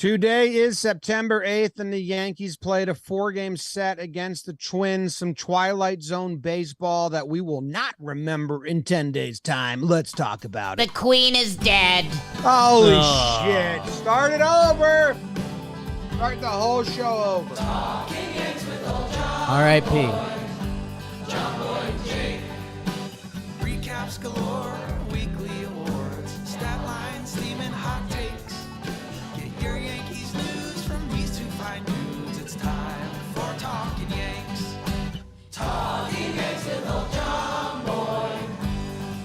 Today is September 8th, and the Yankees played a 4-game set against the Twins, some Twilight Zone baseball that we will not remember in 10 days' time. Let's talk about The it. Queen is dead. Holy shit. Start it over. Start the whole show over. R.I.P. Recaps galore, weekly awards, stat lines, steaming hot takes. Get your Yankees news from these two fine dudes. It's time for Talkin' Yanks. Talkin' Yanks with old John Boy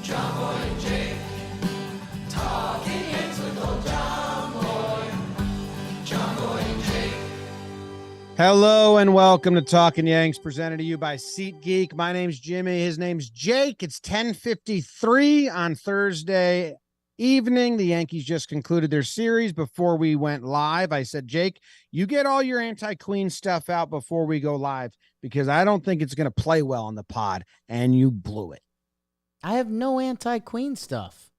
and Jake. Talkin' Yanks with old John Boy and Jake. Hello and welcome to Talkin' Yanks, presented to you by SeatGeek. My name's Jimmy. His name's Jake. It's 10:53 on Thursday evening. The Yankees just concluded their series. Before we went live, I said, Jake, you get all your anti-Queen stuff out before we go live, because I don't think it's going to play well on the pod, and you blew it. I have no anti-Queen stuff.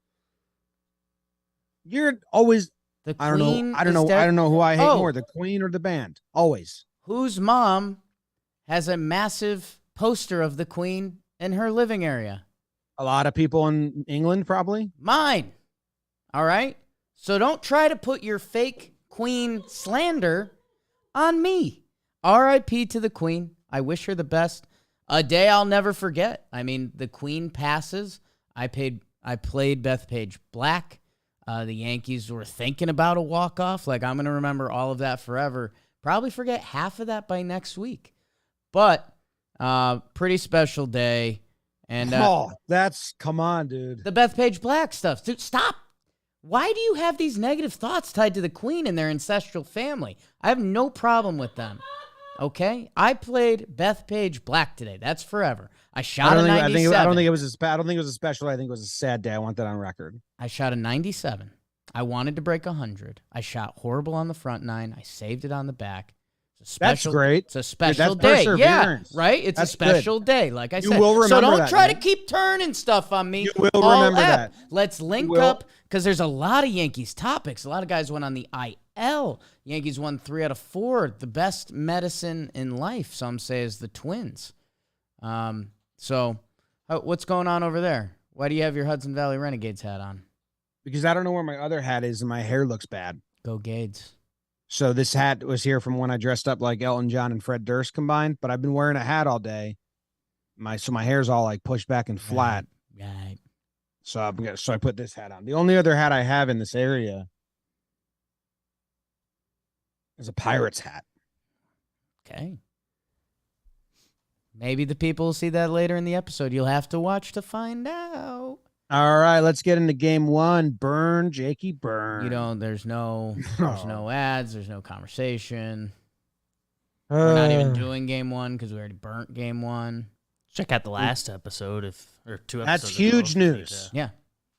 You're always, The I don't Queen know. I is don't dead. know who I hate Oh. more, the Queen or the band. Always. Whose mom has a massive poster of the Queen in her living area? A lot of people in England, probably. Mine. All right? So don't try to put your fake Queen slander on me. R.I.P. to the Queen. I wish her the best. A day I'll never forget. I mean, the Queen passes. I played Bethpage Black. The Yankees were thinking about a walk-off. Like, I'm going to remember all of that forever. Probably forget half of that by next week. But pretty special day. And Come on, dude. the Bethpage Black stuff. Dude, stop. Why do you have these negative thoughts tied to the Queen and their ancestral family? I have no problem with them. Okay? I played Bethpage Black today. That's forever. I shot a 97. I don't think it was a special. I think it was a sad day. I want that on record. I shot a 97. I wanted to break 100. I shot horrible on the front nine. I saved it on the back. It's a special, That's great. It's a special Dude, that's day. Yeah, perseverance. right? It's That's a special day, like I You said. will So remember don't that, try man. to keep turning stuff on me. You will All remember F. that. Let's link will. up, because there's a lot of Yankees topics. A lot of guys went on the IL. Yankees won 3 out of 4. The best medicine in life, some say, is the Twins. So what's going on over there? Why do you have your Hudson Valley Renegades hat on? Because I don't know where my other hat is, and my hair looks bad. Go Gades. So this hat was here from when I dressed up like Elton John and Fred Durst combined, but I've been wearing a hat all day. So my hair's all like pushed back and flat. Right. So I put this hat on. The only other hat I have in this area is a Pirates hat. Okay. Maybe the people will see that later in the episode. You'll have to watch to find out. All right, let's get into game one. Burn, Jakey, burn. You know, there's no ads, there's no conversation. We're not even doing game one because we already burnt game one. Check out the last episode or 2 episodes. That's huge ago. news. Yeah.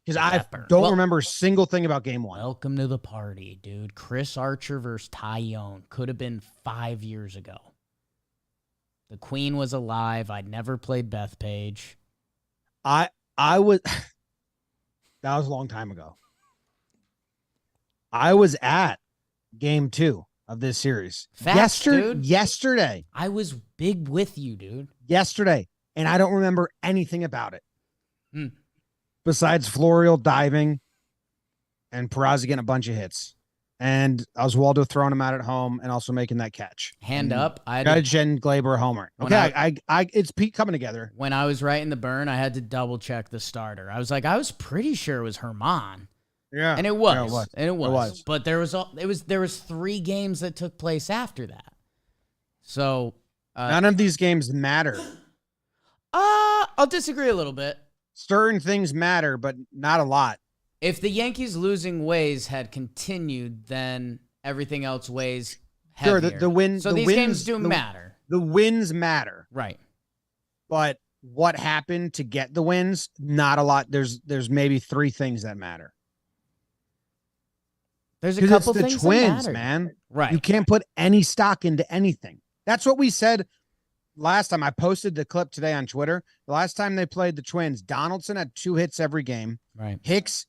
Because Get I that burn. don't Well- remember a single thing about game one. Welcome to the party, dude. Chris Archer versus Tyone could have been 5 years ago. The Queen was alive. I'd never played Bethpage. I was that was a long time ago. I was at game 2 of this series. Facts, dude. Yesterday. I was big with you, dude. Yesterday. And I don't remember anything about it. Hmm. Besides Florial diving and Peralta getting a bunch of hits. And Oswaldo throwing him out at home and also making that catch. Hand up. Judge and Glaber homer. When Okay, it's Pete coming together. When I was writing the burn, I had to double check the starter. I was like, I was pretty sure it was Herman. Yeah. And it was. Yeah, it was. And it was. It was. But there was 3 games that took place after that. So None of these games matter. I'll disagree a little bit. Certain things matter, but not a lot. If the Yankees losing ways had continued, then everything else weighs heavier. Sure, the win. So the these wins, games do the- matter. The wins matter, Right. but what happened to get the wins? Not a lot. There's maybe 3 things that matter. There's a Because couple it's the things Twins, that matter. man. Right. You can't put any stock into anything. That's what we said last time. I posted the clip today on Twitter. The last time they played the Twins, Donaldson had 2 hits every game. Right. Hicks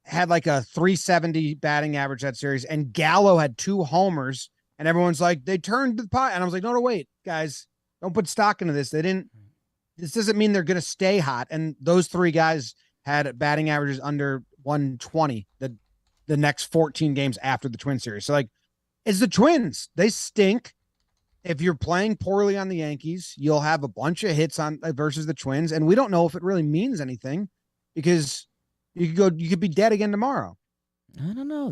had like a 370 batting average that series, and Gallo had 2 homers, and everyone's like, they turned the pot. And I was like, no, wait, guys, don't put stock into this. This doesn't mean they're going to stay hot. And those 3 guys had batting averages under 120 the next 14 games after the Twin series. So like, it's the Twins. They stink. If you're playing poorly on the Yankees, you'll have a bunch of hits on versus the Twins. And we don't know if it really means anything because you could be dead again tomorrow. I don't know.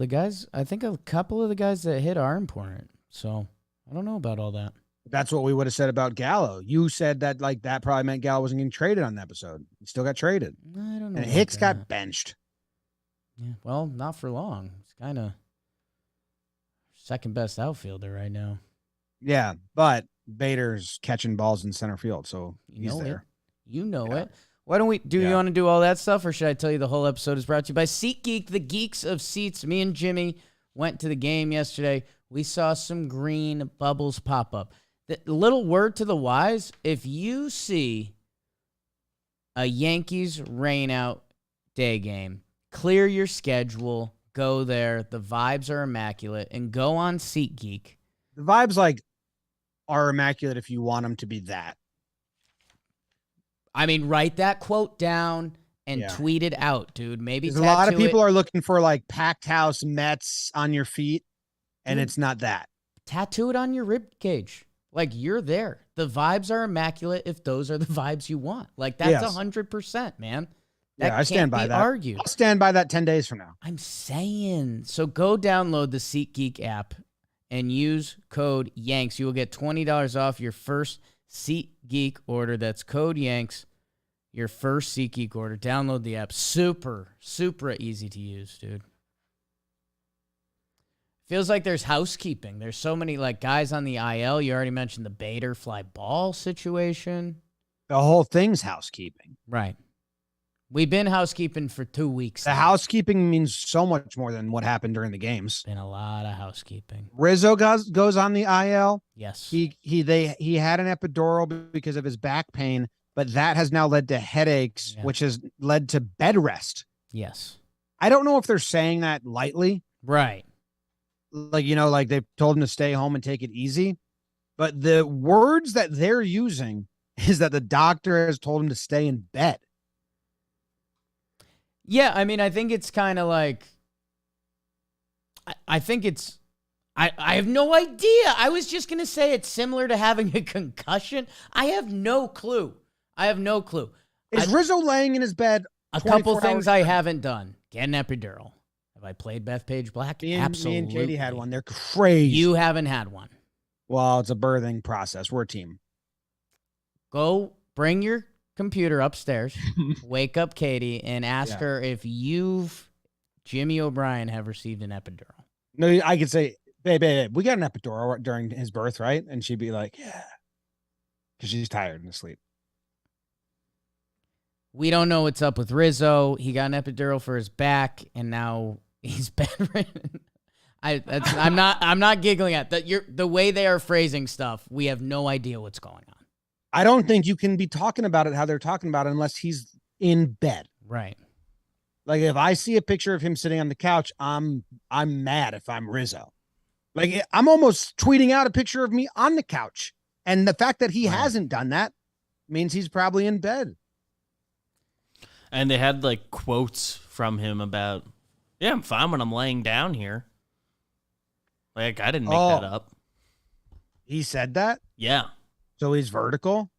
I think a couple of the guys that hit are important. So I don't know about all that. That's what we would have said about Gallo. You said that like that probably meant Gallo wasn't getting traded on the episode. He still got traded. I don't know. And Hicks got benched. Yeah, well, not for long. It's kind of second best outfielder right now. Yeah, but Bader's catching balls in center field, so he's there. You know it. Why don't we you want to do all that stuff, or should I tell you the whole episode is brought to you by SeatGeek, the geeks of seats? Me and Jimmy went to the game yesterday. We saw some green bubbles pop up. The little word to the wise, if you see a Yankees rainout day game, clear your schedule, go there. The vibes are immaculate, and go on SeatGeek. The vibes are immaculate if you want them to be that. I mean, write that quote down and tweet it out, dude. Maybe a lot of people are looking for like packed house Mets on your feet, and it's not that. Tattoo it on your rib cage. Like, you're there. The vibes are immaculate if those are the vibes you want. Like, that's 100%, man. That I stand by that. Argued. I'll stand by that 10 days from now. I'm saying. So go download the SeatGeek app and use code Yanks. You will get $20 off your first SeatGeek order. That's code Yanks, your first SeatGeek order. Download the app. Super, super easy to use, dude. Feels like there's housekeeping. There's so many like guys on the IL. You already mentioned the Bader fly ball situation. The whole thing's housekeeping. Right. We've been housekeeping for 2 weeks. The housekeeping means so much more than what happened during the games. Been a lot of housekeeping. Rizzo goes on the IL. Yes. He had an epidural because of his back pain, but that has now led to headaches, which has led to bed rest. Yes. I don't know if they're saying that lightly. Right. Like, like they've told him to stay home and take it easy. But the words that they're using is that the doctor has told him to stay in bed. Yeah, I mean, I think it's kind of like, I think it's, I have no idea. I was just going to say it's similar to having a concussion. I have no clue. Is Rizzo laying in his bed? A couple things I haven't done. Get an epidural. Have I played Bethpage Black? Absolutely. Me and Katie had one. They're crazy. You haven't had one. Well, it's a birthing process. We're a team. Go bring your computer upstairs, wake up Katie, and ask her if Jimmy O'Brien, have received an epidural. No, I could say, babe, we got an epidural during his birth, right? And she'd be like, yeah. Because she's tired and asleep. We don't know what's up with Rizzo. He got an epidural for his back, and now he's bedridden. I'm not giggling at that. The way they are phrasing stuff, we have no idea what's going on. I don't think you can be talking about it how they're talking about it unless he's in bed. Right. Like if I see a picture of him sitting on the couch, I'm mad if I'm Rizzo. Like I'm almost tweeting out a picture of me on the couch. And the fact that he hasn't done that means he's probably in bed. And they had like quotes from him about, I'm fine when I'm laying down here. Like I didn't make that up. He said that? Yeah. So he's vertical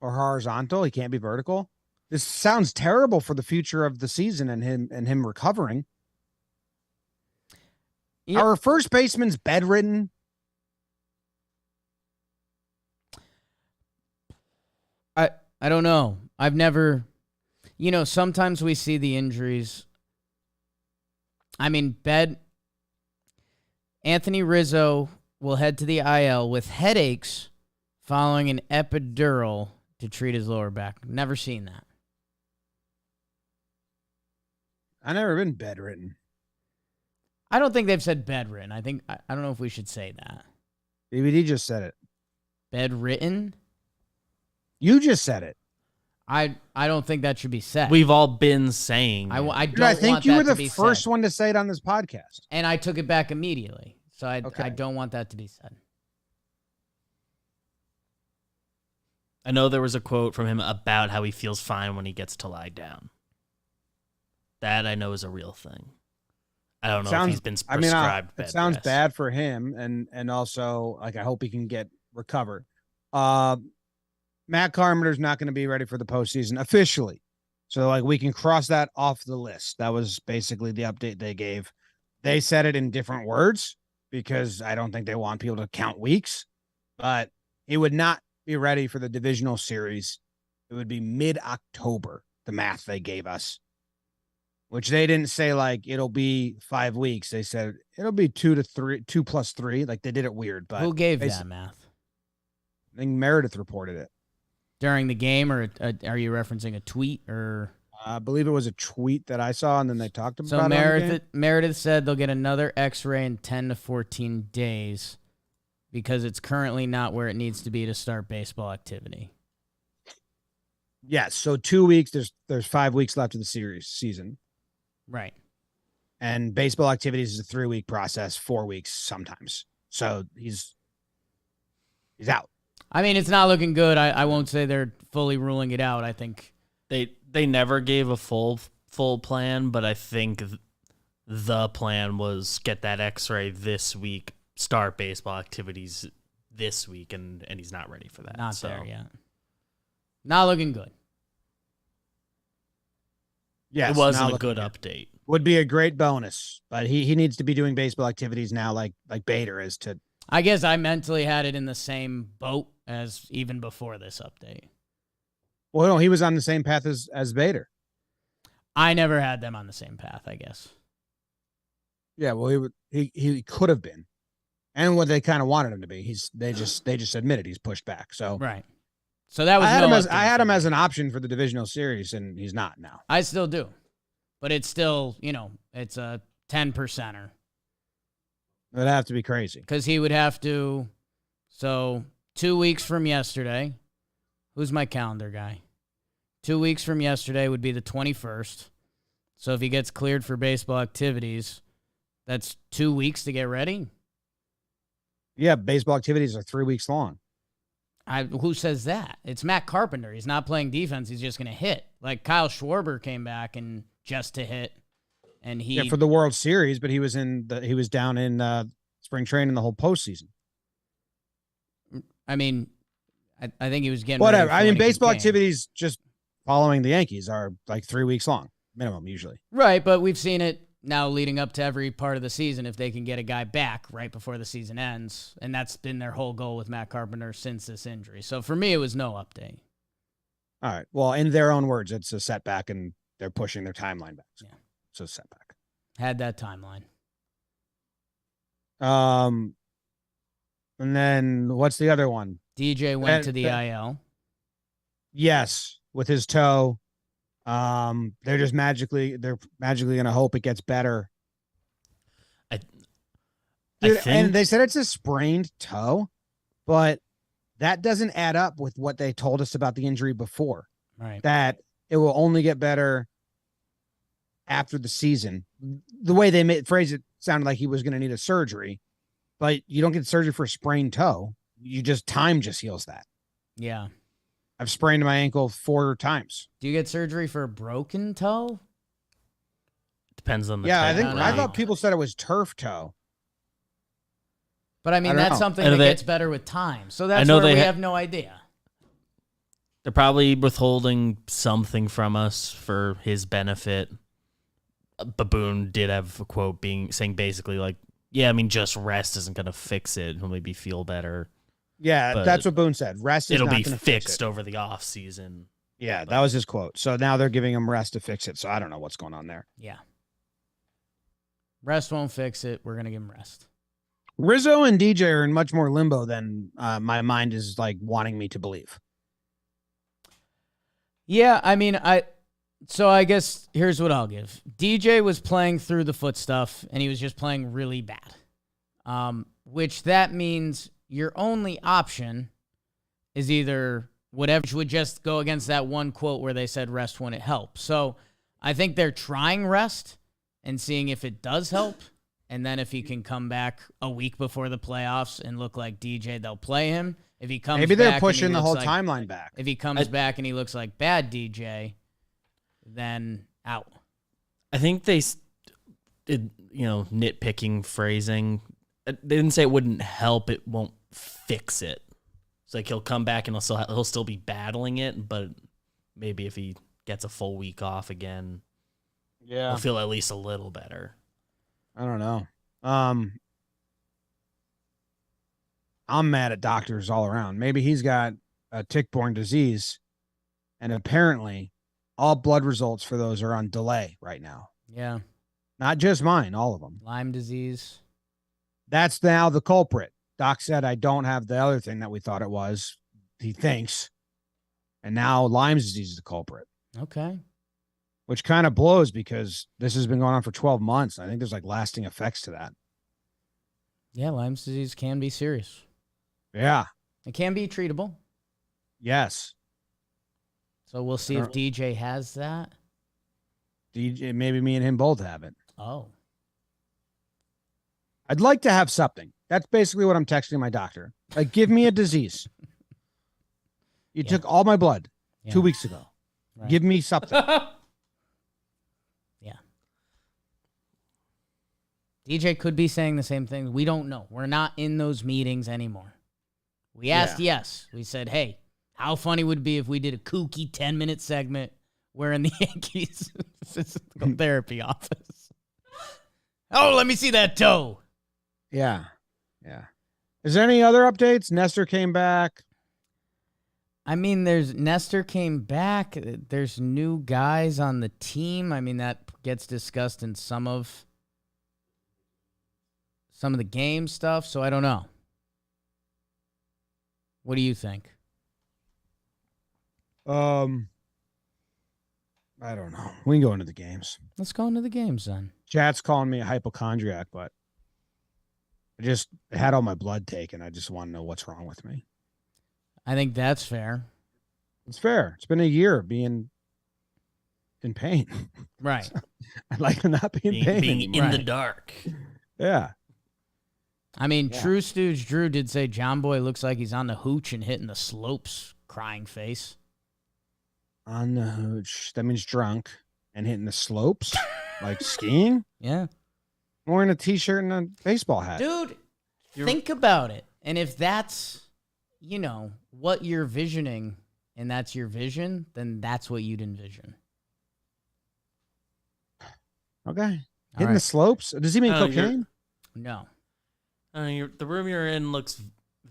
or horizontal. He can't be vertical. This sounds terrible for the future of the season and him recovering. Yep. Our first baseman's bedridden. I don't know. I've never, sometimes we see the injuries. I mean, Anthony Rizzo will head to the IL with headaches following an epidural to treat his lower back. Never seen that. I've never been bedridden. I don't think they've said bedridden. I don't know if we should say that. DVD just said it. Bedridden? You just said it. I don't think that should be said. We've all been saying. I Dude, don't I think want you that were to the be first said. one to say it on this podcast. And I took it back immediately. So I Okay. don't want that to be said. I know there was a quote from him about how he feels fine when he gets to lie down. That I know is a real thing. I don't know if he's been prescribed. It sounds bad for him, and also like I hope he can get recovered. Matt Carpenter's not going to be ready for the postseason officially, so like we can cross that off the list. That was basically the update they gave. They said it in different words because I don't think they want people to count weeks, but he would not be ready for the divisional series. It would be mid-October, the math they gave us, which they didn't say like it'll be 5 weeks. They said it'll be 2 plus 3. Like they did it weird, but Who gave that math? I think Meredith reported it. During the game, or are you referencing a tweet? Or I believe it was a tweet that I saw, and then they talked about so it. Meredith said they'll get another X-ray in 10 to 14 days because it's currently not where it needs to be to start baseball activity. Yes, so 2 weeks. There's 5 weeks left of the season. Right. And baseball activities is a 3-week process, 4 weeks sometimes. So he's out. I mean, it's not looking good. I won't say they're fully ruling it out. I think they never gave a full plan, but I think the plan was get that X-ray this week, start baseball activities this week, and he's not ready for that. Not there yet. Not looking good. Yes, it wasn't a good update. Would be a great bonus, but he needs to be doing baseball activities now, like Bader is to. I guess I mentally had it in the same boat as even before this update. Well, no, he was on the same path as Bader. I never had them on the same path, I guess. Yeah, well, he could have been, and what they kind of wanted him to be. They just admitted he's pushed back. So right. So that was I had him as an option for the divisional series, and he's not now. I still do, but it's still it's a 10%er. It'd have to be crazy because he would have to. So 2 weeks from yesterday, who's my calendar guy? 2 weeks from yesterday would be the 21st. So if he gets cleared for baseball activities, that's 2 weeks to get ready. Yeah, baseball activities are 3 weeks long. Who says that? It's Matt Carpenter. He's not playing defense. He's just going to hit. Like Kyle Schwarber came back and just to hit. And for the World Series, but he was down in spring training the whole postseason. I mean, I think he was getting whatever. Ready for Baseball activities just following the Yankees are like 3 weeks long minimum usually. Right, but we've seen it now leading up to every part of the season if they can get a guy back right before the season ends, and that's been their whole goal with Matt Carpenter since this injury. So for me, it was no update. All right. Well, in their own words, it's a setback, and they're pushing their timeline back. Yeah. It's a setback. Had that timeline. And then what's the other one? DJ went to the IL. Yes, with his toe. They're magically going to hope it gets better. And they said it's a sprained toe, but that doesn't add up with what they told us about the injury before. Right. That it will only get better after the season. The way they phrase it sounded like he was going to need a surgery, but you don't get surgery for a sprained toe. Time just heals that. Yeah. I've sprained my ankle 4 times. Do you get surgery for a broken toe? Depends on the I thought people said it was turf toe. But I mean, that's something that gets better with time. So that's where we have no idea. They're probably withholding something from us for his benefit. Baboon did have a quote saying basically like, yeah, I mean, just rest isn't going to fix it. He'll maybe feel better. Yeah, that's what Boone said. Rest is it'll not be gonna fixed fix it. over the off season. Yeah, that was his quote. So now they're giving him rest to fix it. So I don't know what's going on there. Yeah. Rest won't fix it. We're going to give him rest. Rizzo and DJ are in much more limbo than my mind is like wanting me to believe. Yeah, I mean, so I guess here's what I'll give. DJ was playing through the foot stuff, and he was just playing really bad, which that means your only option is either whatever, which would just go against that one quote where they said rest when it helps. So I think they're trying rest and seeing if it does help. And then if he can come back a week before the playoffs and look like DJ, they'll play him. If he comes Maybe back they're pushing and he the whole looks like, timeline back. If he comes back and he looks like bad DJ, then out. I think they did, nitpicking phrasing. They didn't say it wouldn't help. It won't fix it. It's like he'll come back and he'll still be battling it, but maybe if he gets a full week off again, he'll feel at least a little better. I don't know. I'm mad at doctors all around. Maybe he's got a tick-borne disease, and apparently all blood results for those are on delay right now. Yeah. Not just mine, all of them. Lyme disease. That's now the culprit. Doc said I don't have the other thing that we thought it was, he thinks. And now Lyme disease is the culprit. Okay. Which kind of blows because this has been going on for 12 months. I think there's like lasting effects to that. Yeah, Lyme disease can be serious. Yeah. It can be treatable. Yes. So we'll see if DJ has that. DJ, maybe me and him both have it. Oh. I'd like to have something. That's basically what I'm texting my doctor. Like, give me a disease. You took all my blood 2 weeks ago. Right. Give me something. Yeah. DJ could be saying the same thing. We don't know. We're not in those meetings anymore. We asked yes. We said, hey, how funny would it be if we did a kooky 10-minute segment where in the Yankees physical therapy office? Oh, let me see that toe. Yeah. Yeah. Is there any other updates? Nestor came back. I mean, Nestor came back. There's new guys on the team. I mean, that gets discussed in some of the game stuff, so I don't know. What do you think? I don't know. We can go into the games. Let's go into the games then. Chat's calling me a hypochondriac, but I just had all my blood taken. I just want to know what's wrong with me. I think that's fair. It's fair. It's been a year being in pain. Right. I'd like to not be in pain being anymore. in the dark. Yeah. I mean, True Stooge Drew did say John Boy looks like he's on the hooch and hitting the slopes, crying face. On the hooch. That means drunk and hitting the slopes? Like skiing? Yeah. Wearing a t-shirt and a baseball hat. Dude, think about it. And if that's, what you're visioning and that's your vision, then that's what you'd envision. Okay. Hitting the slopes? Does he mean cocaine? No. The room you're in looks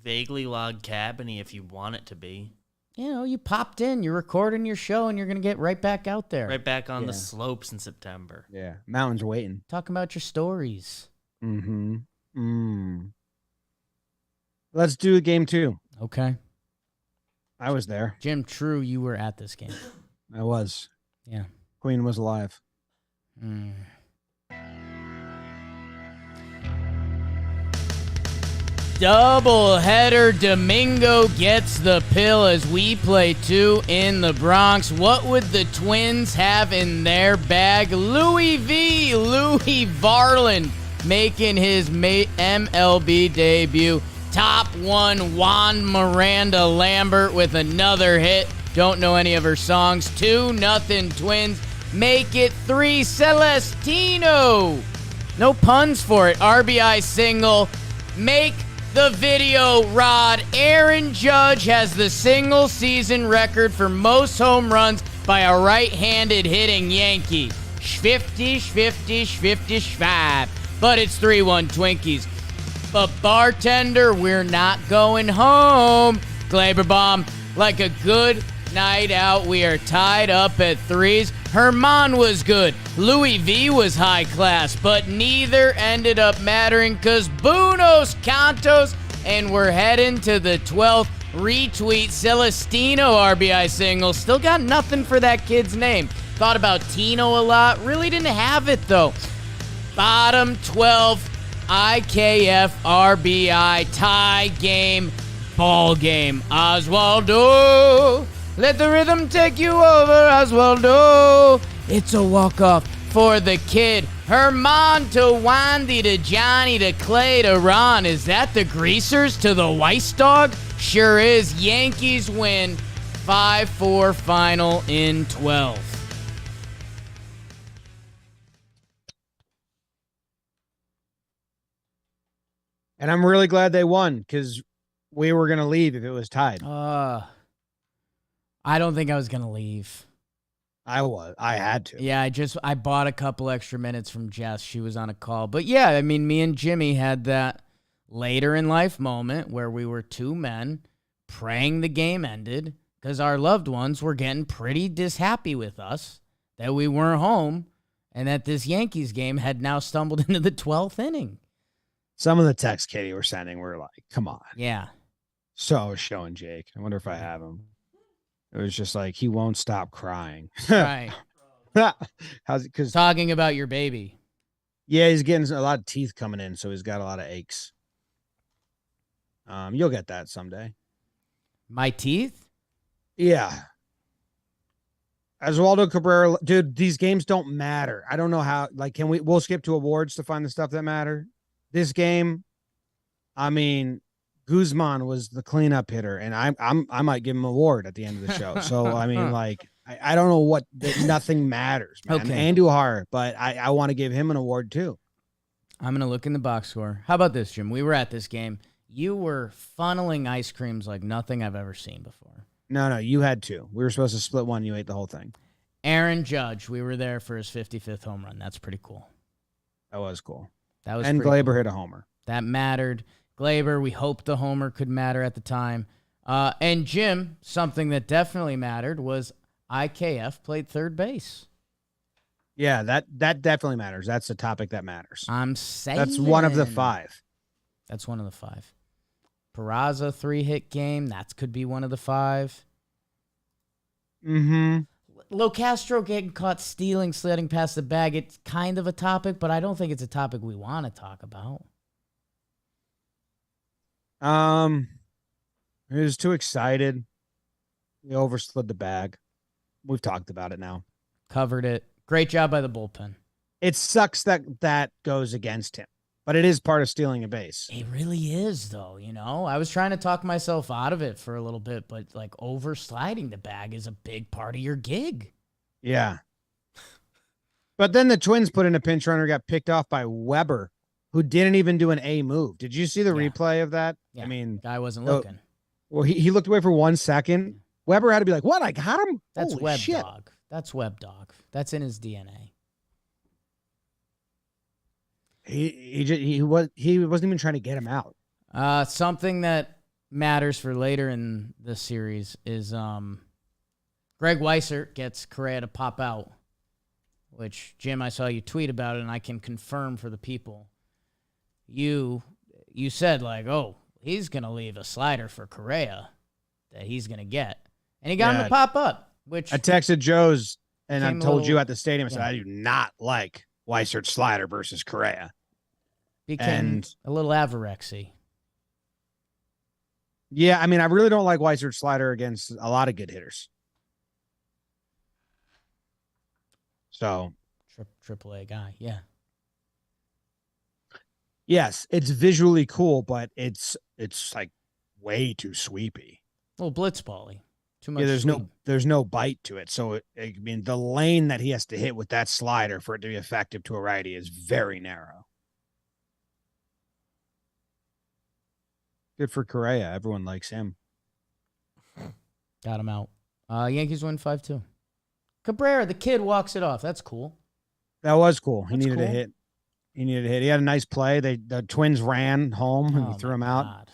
vaguely log cabin-y if you want it to be. You popped in, you're recording your show, and you're going to get right back out there. Right back on the slopes in September. Yeah. Mountains are waiting. Talking about your stories. Mm-hmm. Let's do game 2. Okay. I was there. Jim, true, you were at this game. I was. Yeah. Queen was alive. Double header. Domingo gets the pill as we play 2 in the Bronx. What would the Twins have in their bag? Louis Varland making his MLB debut. Top 1, Juan Miranda Lambert with another hit. Don't know any of her songs. 2-0 Twins. Make it 3. Celestino. No puns for it. RBI single. Make the video rod. Aaron Judge has the single season record for most home runs by a right-handed hitting Yankee. 50, 5. But it's 3-1 Twinkies. But bartender, we're not going home. Glaberbaum, like a good night out, we are tied up at 3s. Herman was good. Louis V was high class, but neither ended up mattering because Buenos Cantos, and we're heading to the 12th. Retweet Celestino RBI single. Still got nothing for that kid's name. Thought about Tino a lot. Really didn't have it, though. Bottom 12, IKF RBI tie game. ball game. Oswaldo, let the rhythm take you over, Oswaldo. It's a walk-off for the kid. Herman to Wandy to Johnny to Clay to Ron. Is that the Greasers to the Weiss dog? Sure is. Yankees win 5-4 final in 12. And I'm really glad they won because we were going to leave if it was tied. I don't think I was going to leave. I had to. Yeah, I bought a couple extra minutes from Jess. She was on a call. But yeah, I mean, me and Jimmy had that later in life moment where we were two men praying the game ended because our loved ones were getting pretty dishappy with us that we weren't home and that this Yankees game had now stumbled into the 12th inning. Some of the texts Katie were sending were like, come on. Yeah. So I was showing Jake. I wonder if I have him. It was just like, he won't stop crying. Right. How's it? Because talking about your baby. Yeah, he's getting a lot of teeth coming in, so he's got a lot of aches. You'll get that someday. My teeth? Yeah. Oswaldo Cabrera, dude, these games don't matter. I don't know how, like, we'll skip to awards to find the stuff that matter. This game, I mean, Guzman was the cleanup hitter, and I might give him an award at the end of the show. So, I mean, like, I don't know what, nothing matters, man. Okay. Andujar, but I want to give him an award too. I'm going to look in the box score. How about this, Jim? We were at this game. You were funneling ice creams like nothing I've ever seen before. No, you had two. We were supposed to split one. You ate the whole thing. Aaron Judge, we were there for his 55th home run. That's pretty cool. That was cool. That was and pretty Glaber cool. hit a homer. That mattered. Glaber, we hoped the homer could matter at the time. And Jim, something that definitely mattered was IKF played third base. Yeah, that definitely matters. That's a topic that matters. I'm saying that's one of the five. That's one of the five. Peraza 3-hit game. That could be one of the five. Mm-hmm. Locastro getting caught stealing, sliding past the bag. It's kind of a topic, but I don't think it's a topic we want to talk about. He was too excited. He overslid the bag. We've talked about it now. Covered it. Great job by the bullpen. It sucks that goes against him, but it is part of stealing a base. It really is, though, you know? I was trying to talk myself out of it for a little bit, but, like, oversliding the bag is a big part of your gig. Yeah. But then the Twins put in a pinch runner, got picked off by Weber, who didn't even do an A move. Did you see the replay of that? Yeah. I mean, Guy wasn't looking. Well, he looked away for 1 second. Weber had to be like, what? I got him? That's Holy Web shit. Dog. That's Web Dog. That's in his DNA. He wasn't even trying to get him out. Something that matters for later in the series is Greg Weissert gets Correa to pop out, which, Jim, I saw you tweet about it, and I can confirm for the people. You said, like, oh, he's going to leave a slider for Correa that he's going to get. And he got him to pop up, which I texted Joe's, and I Came a told little- you at the stadium, I said, yeah. I do not like Weisert's slider versus Correa. became and- a little avarexy. Yeah, I mean, I really don't like Weisert's slider against a lot of good hitters. So, AAA guy, yeah. yes, it's visually cool, but it's like way too sweepy. A little blitzbally. Too much. Yeah, sweep. there's no bite to it. So I mean, the lane that he has to hit with that slider for it to be effective to a righty is very narrow. Good for Correa. Everyone likes him. Got him out. Yankees win 5-2. Cabrera, the kid, walks it off. That's cool. That was cool. He That's needed a cool. hit. He had a nice play. The Twins ran home and Oh, he threw my him out. God.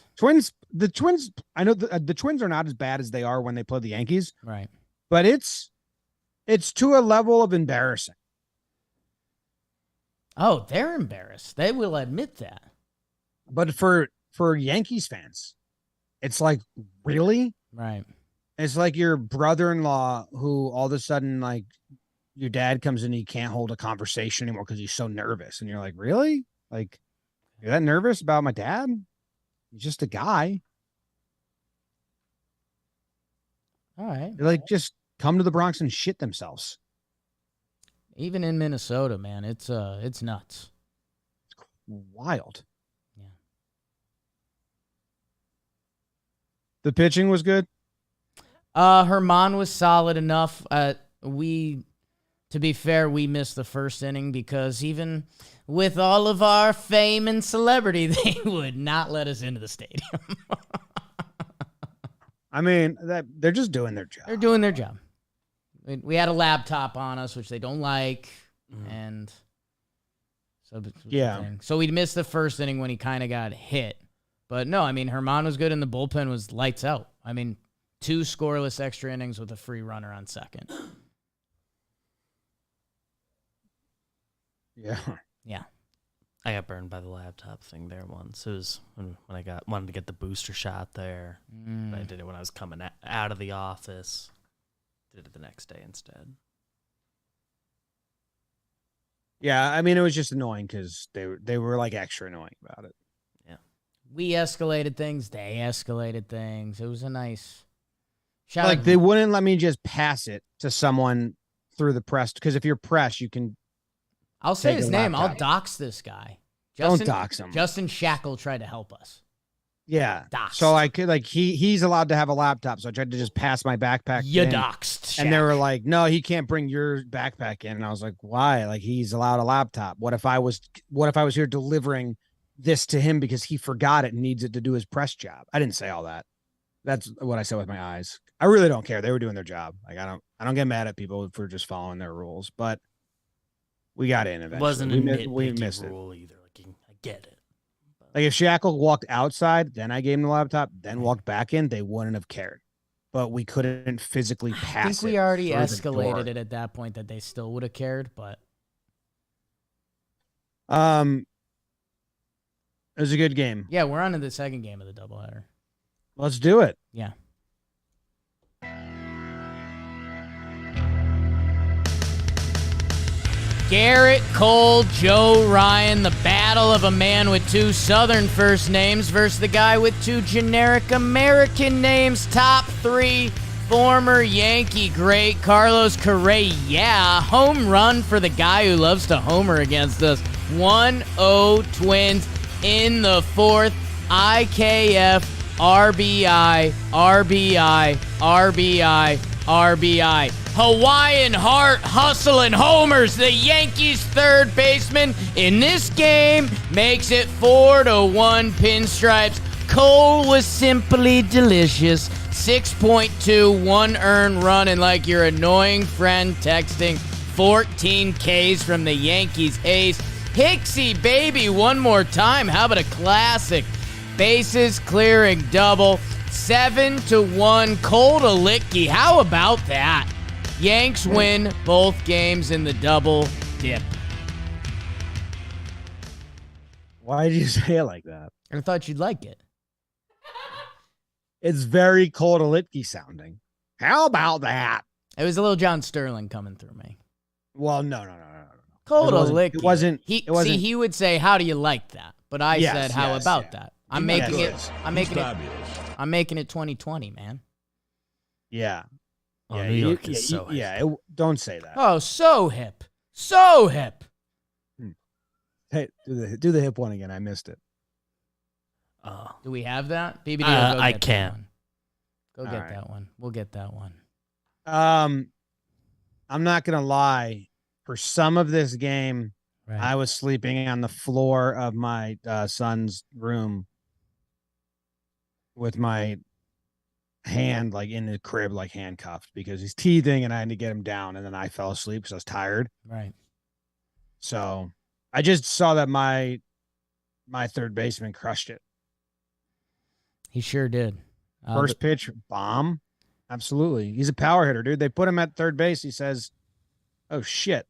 The Twins. I know the Twins are not as bad as they are when they play the Yankees, Right. but it's to a level of embarrassing. Oh, they're embarrassed. They will admit that. But for Yankees fans, it's like, really? Right. It's like your brother-in-law who all of a sudden, like, your dad comes in and he can't hold a conversation anymore because he's so nervous. And you're like, really? Like, you're that nervous about my dad? He's just a guy. All right. They're like, just come to the Bronx and shit themselves. Even in Minnesota, man, it's nuts. Wild. Yeah. The pitching was good. Herman was solid enough. To be fair, we missed the first inning because even with all of our fame and celebrity, they would not let us into the stadium. I mean, they're just doing their job. They're doing their job. We had a laptop on us, which they don't like, and so yeah. So we missed the first inning when he kind of got hit. But no, I mean, Herman was good, and the bullpen was lights out. I mean, 2 scoreless extra innings with a free runner on second. Yeah. Yeah. I got burned by the laptop thing there once. It was when I wanted to get the booster shot there. I did it when I was coming out of the office. Did it the next day instead. Yeah, I mean, it was just annoying because they were like extra annoying about it. Yeah. We escalated things. They escalated things. It was a nice shot. Like, they wouldn't let me just pass it to someone through the press, because if you're press, you can. I'll say take his a name. laptop. I'll dox this guy. Don't dox him. Justin Shackle tried to help us. Yeah. Doxed. So I could, like, he's allowed to have a laptop. So I tried to just pass my backpack. You in, doxed. and they Shaq. were like, no, he can't bring your backpack in. And I was like, why? Like, he's allowed a laptop. What if I was here delivering this to him because he forgot it and needs it to do his press job? I didn't say all that. That's what I said with my eyes. I really don't care. They were doing their job. Like, I don't get mad at people for just following their rules, but we got in eventually. It wasn't we missed it. rule either. Like, I get it. Like, if Shackle walked outside, then I gave him the laptop, then walked back in, they wouldn't have cared. But we couldn't physically pass it. I think we already through the escalated door. it at that point that they still would have cared, but It was a good game. yeah, we're on to the second game of the doubleheader. Let's do it. Yeah. Garrett Cole, Joe Ryan, the battle of a man with 2 Southern first names versus the guy with 2 generic American names. Top 3, former Yankee great Carlos Correa. Home run for the guy who loves to homer against us. 1-0 Twins in the 4th. IKF, RBI, RBI, RBI, RBI. Hawaiian Heart hustling homers. The Yankees' third baseman in this game makes it 4-1 pinstripes. Cole was simply delicious. 6.2, 1 earned run, and like your annoying friend texting 14 Ks from the Yankees ace. Hicksy, baby, one more time. How about a classic? Bases clearing double. 7-1, Cole to Licky. How about that? Yanks win both games in the double dip. Why did you say it like that? I thought you'd like it. It's very Cole Litke sounding. How about that? It was a little John Sterling coming through me. Well, no. Cole It wasn't- Licky. it wasn't- See, it wasn't- he would say, "How do you like that?" But I Yes, said, "How yes, about yeah. that?" I'm Yes. making it. Yes. I'm making it. I'm making it 2020, man. Yeah. Oh, Yeah, New York is so hip. Yeah, don't say that. Oh, so hip, so hip. Hey, do the hip one again. I missed it. Do we have that? BBD, I can't. Go All get right. that one. We'll get that one. I'm not gonna lie. For some of this game, Right. I was sleeping on the floor of my son's room with my hand like in the crib, like handcuffed, because he's teething and I had to get him down, and then I fell asleep because I was tired. Right. So I just saw that my third baseman crushed it. He sure did. First pitch, bomb. Absolutely. He's a power hitter, dude. They put him at third base. He says, "Oh shit,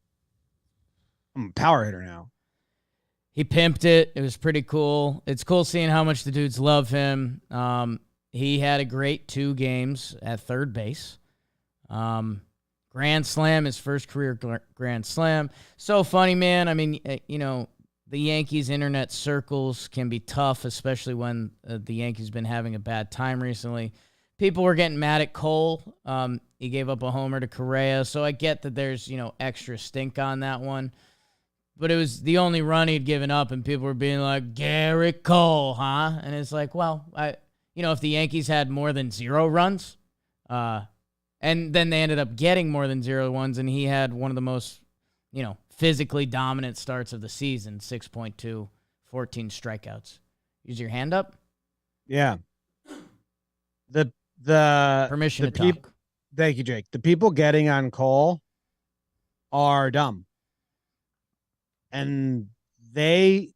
I'm a power hitter now." He pimped it. It was pretty cool. It's cool seeing how much the dudes love him. He had a great 2 games at third base. Grand slam, his first career grand slam. So funny, man. I mean, the Yankees internet circles can be tough, especially when the Yankees been having a bad time recently. people were getting mad at Cole. He gave up a homer to Correa, so I get that there's, extra stink on that one. But it was the only run he'd given up, and people were being like, Garrett Cole, huh? And it's like, well, if the Yankees had more than 0 runs, and then they ended up getting more than 0 runs, and he had one of the most, physically dominant starts of the season, 6.2, 14 strikeouts. Use your hand up? Yeah. The Permission the to talk. Thank you, Jake. The people getting on Cole are dumb. And they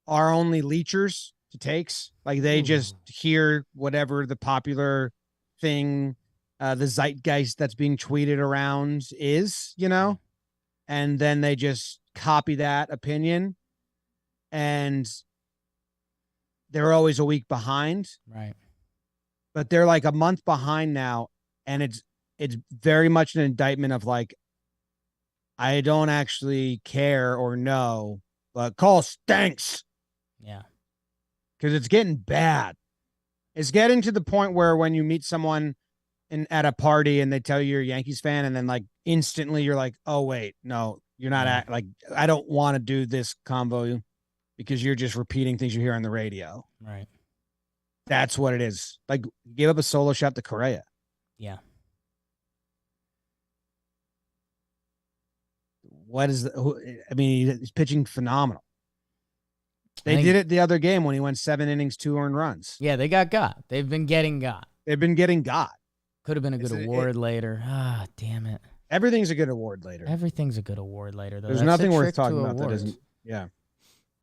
are only leechers to takes. Like they just hear whatever the popular thing, the zeitgeist that's being tweeted around is, and then they just copy that opinion. And they're always a week behind. Right. But they're like a month behind now. And it's very much an indictment of like, I don't actually care or know, but Cole stinks. Yeah. Because it's getting bad. It's getting to the point where when you meet someone at a party and they tell you you're a Yankees fan, and then like instantly you're like, oh, wait, no, you're not. Like, I don't want to do this convo because you're just repeating things you hear on the radio. Right. That's what it is. Like, give up a solo shot to Correa. Yeah. He's pitching phenomenal. They did it the other game when he went 7 innings, 2 earned runs. Yeah, they got. They've been getting got. Could have been a good award later. Ah, damn it. Everything's a good award later. Everything's a good award later, though. There's That's nothing the worth trick talking to about that awards. isn't. Yeah.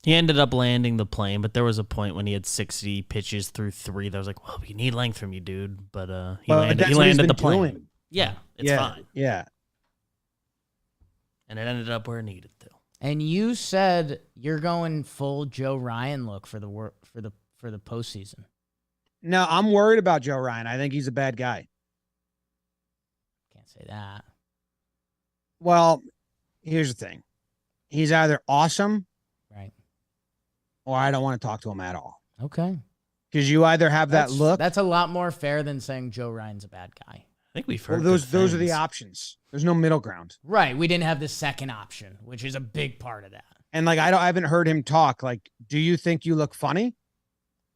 He ended up landing the plane, but there was a point when he had 60 pitches through 3 that was like, well, we need length from you, dude. But he landed the plane. Doing. Yeah, it's fine. Yeah. And it ended up where it needed to. And you said you're going full Joe Ryan look for the postseason. No, I'm worried about Joe Ryan. I think he's a bad guy. Can't say that. Well, here's the thing. He's either awesome, right, or I don't want to talk to him at all. Okay. Because you either have that look. That's a lot more fair than saying Joe Ryan's a bad guy. I think we've heard those are the options. There's no middle ground. Right. We didn't have the second option, which is a big part of that. And like I haven't heard him talk. Like, do you think you look funny?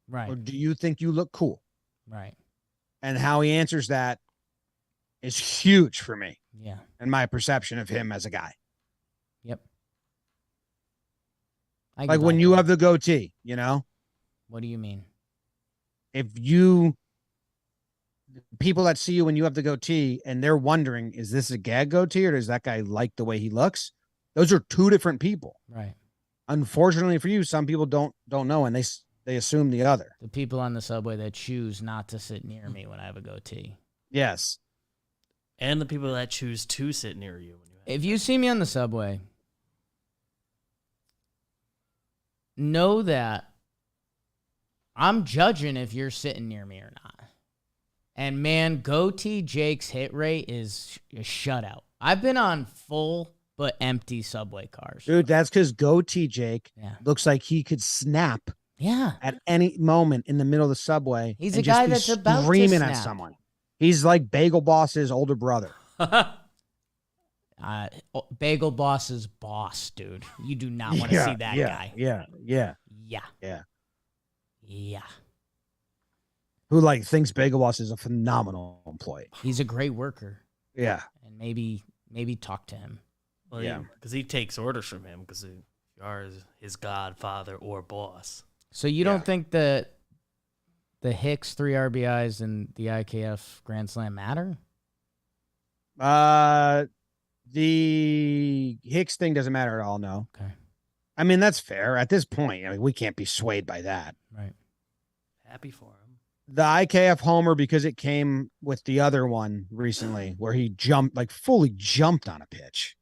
Right. Or do you think you look cool? Right. And how he answers that is huge for me. Yeah. And my perception of him as a guy. Yep. Like when you have the goatee, What do you mean? People that see you when you have the goatee and they're wondering, is this a gag goatee or does that guy like the way he looks? Those are two different people. Right. Unfortunately for you, some people don't know, and they assume the other. The people on the subway that choose not to sit near me when I have a goatee. Yes. And the people that choose to sit near you. If you see me on the subway, know that I'm judging if you're sitting near me or not. And man, goatee Jake's hit rate is a shutout. I've been on full but empty subway cars. Dude, that's because goatee Jake Yeah. looks like he could snap Yeah. at any moment in the middle of the subway. He's and a guy just be that's about to screaming at snap. someone. He's like Bagel Boss's older brother. Bagel Boss's boss, dude. You do not want to see that guy. Yeah. Yeah. Who thinks Bagel Boss is a phenomenal employee. He's a great worker. Yeah. And maybe talk to him. Well, yeah, because he takes orders from him because you are his godfather or boss. So you don't think that the Hicks 3 RBIs and the IKF Grand Slam matter? The Hicks thing doesn't matter at all, no. Okay. I mean, that's fair. At this point, we can't be swayed by that. Right. Happy for him. The IKF homer, because it came with the other one recently where he fully jumped on a pitch,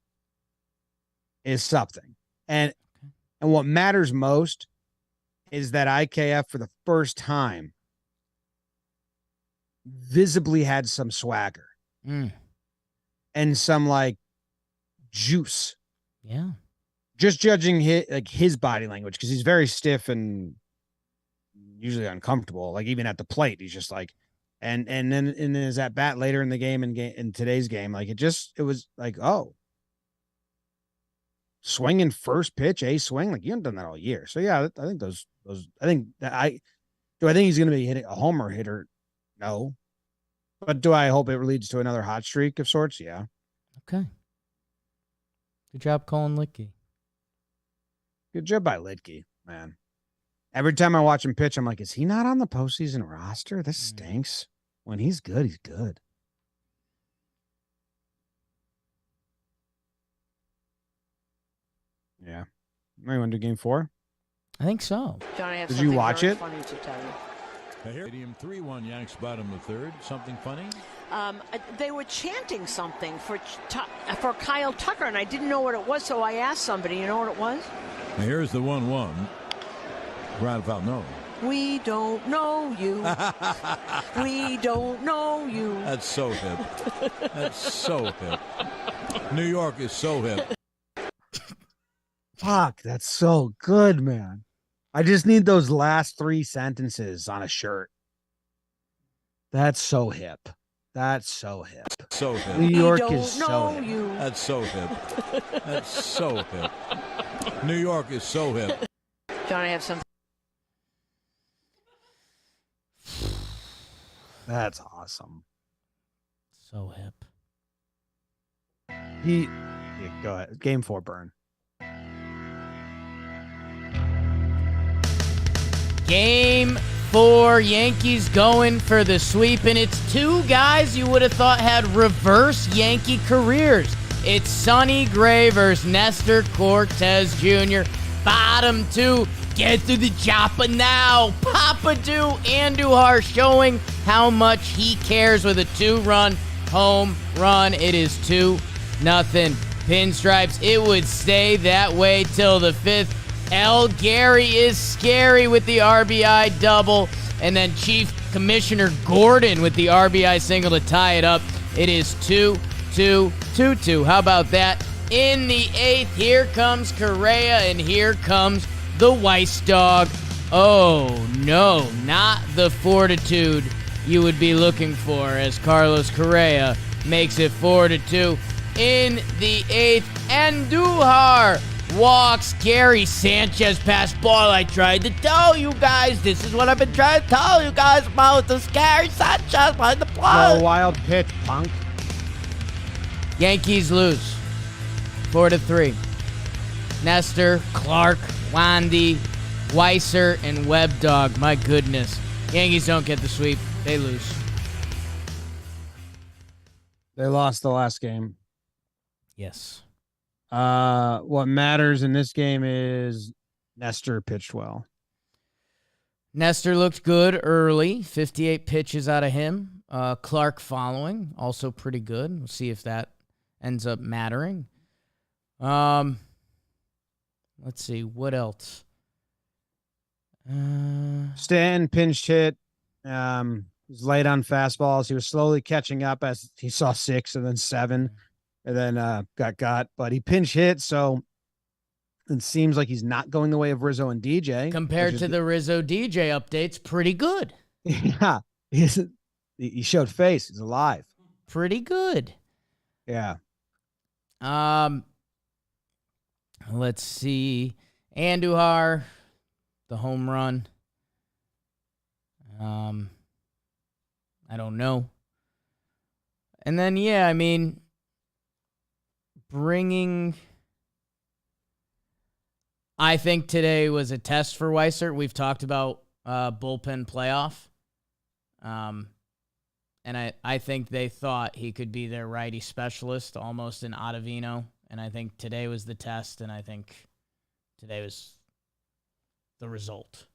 is something. And what matters most is that IKF for the first time visibly had some swagger and some juice. Yeah. Just judging his body language, because he's very stiff and usually uncomfortable. Even at the plate, he's just And then in his at bat later in the game in today's game, like it was like, oh, swinging first pitch, a swing, like you haven't done that all year. So yeah, I think those I think that I think he's going to be hitting a homer hitter. No, but do I hope it leads to another hot streak of sorts? Yeah. Okay. Good job, Colin Litkey. Good job by Litkey, man. Every time I watch him pitch, I'm like, is he not on the postseason roster? This stinks. When he's good, he's good. Yeah. You want to do game 4? I think so. John, I have Did you something watch very it? funny to tell you. Stadium 3-1 Yanks bottom of third. Something funny? They were chanting something for Kyle Tucker, and I didn't know what it was, so I asked somebody. You know what it was? Now here's the 1-1. Ground foul, no. We don't know you. We don't know you. That's so hip. That's so hip. New York is so hip. Fuck, that's so good, man. I just need those last 3 sentences on a shirt. That's so hip. That's so hip. So hip. New York we don't is so know hip. you. That's so hip. That's so hip. New York is so hip. John, I have something. That's awesome. So hip. Yeah, go ahead. Game 4, Burn. Game 4, Yankees going for the sweep, and it's 2 guys you would have thought had reverse Yankee careers. It's Sonny Gray versus Nestor Cortez Jr. Bottom 2, get through the chopper now. Papadou Andujar showing how much he cares with a 2-run home run. It is 2-0. Pinstripes. It would stay that way till the 5th. El Gary is scary with the RBI double. And then Chief Commissioner Gordon with the RBI single to tie it up. It is 2-2-2-2. How about that? In the 8th, here comes Correa, and here comes the Weiss dog. Oh, no, not the fortitude you would be looking for as Carlos Correa makes it 4-2. In the 8th, Andujar walks Gary Sanchez past ball. I tried to tell you guys. This is what I've been trying to tell you guys about the Gary Sanchez behind the plate. No wild pitch, punk. Yankees lose 4-3. Nestor, Clark, Wandy, Weiser, and Webb Dog. My goodness. Yankees don't get the sweep. They lose. They lost the last game. Yes. What matters in this game is Nestor pitched well. Nestor looked good early. 58 pitches out of him. Clark following, also pretty good. We'll see if that ends up mattering. Let's see. What else? Stanton pinched hit. He was late on fastballs. He was slowly catching up as he saw 6 and then 7 and then got. But he pinch hit, so it seems like he's not going the way of Rizzo and DJ. Compared to the Rizzo DJ updates, pretty good. Yeah. He showed face. He's alive. Pretty good. Yeah. Let's see. Andujar, the home run. I don't know. And then, yeah, I mean, I think today was a test for Weiser. We've talked about bullpen playoff. And I think they thought he could be their righty specialist, almost an Ottavino. And I think today was the test, and I think today was the result.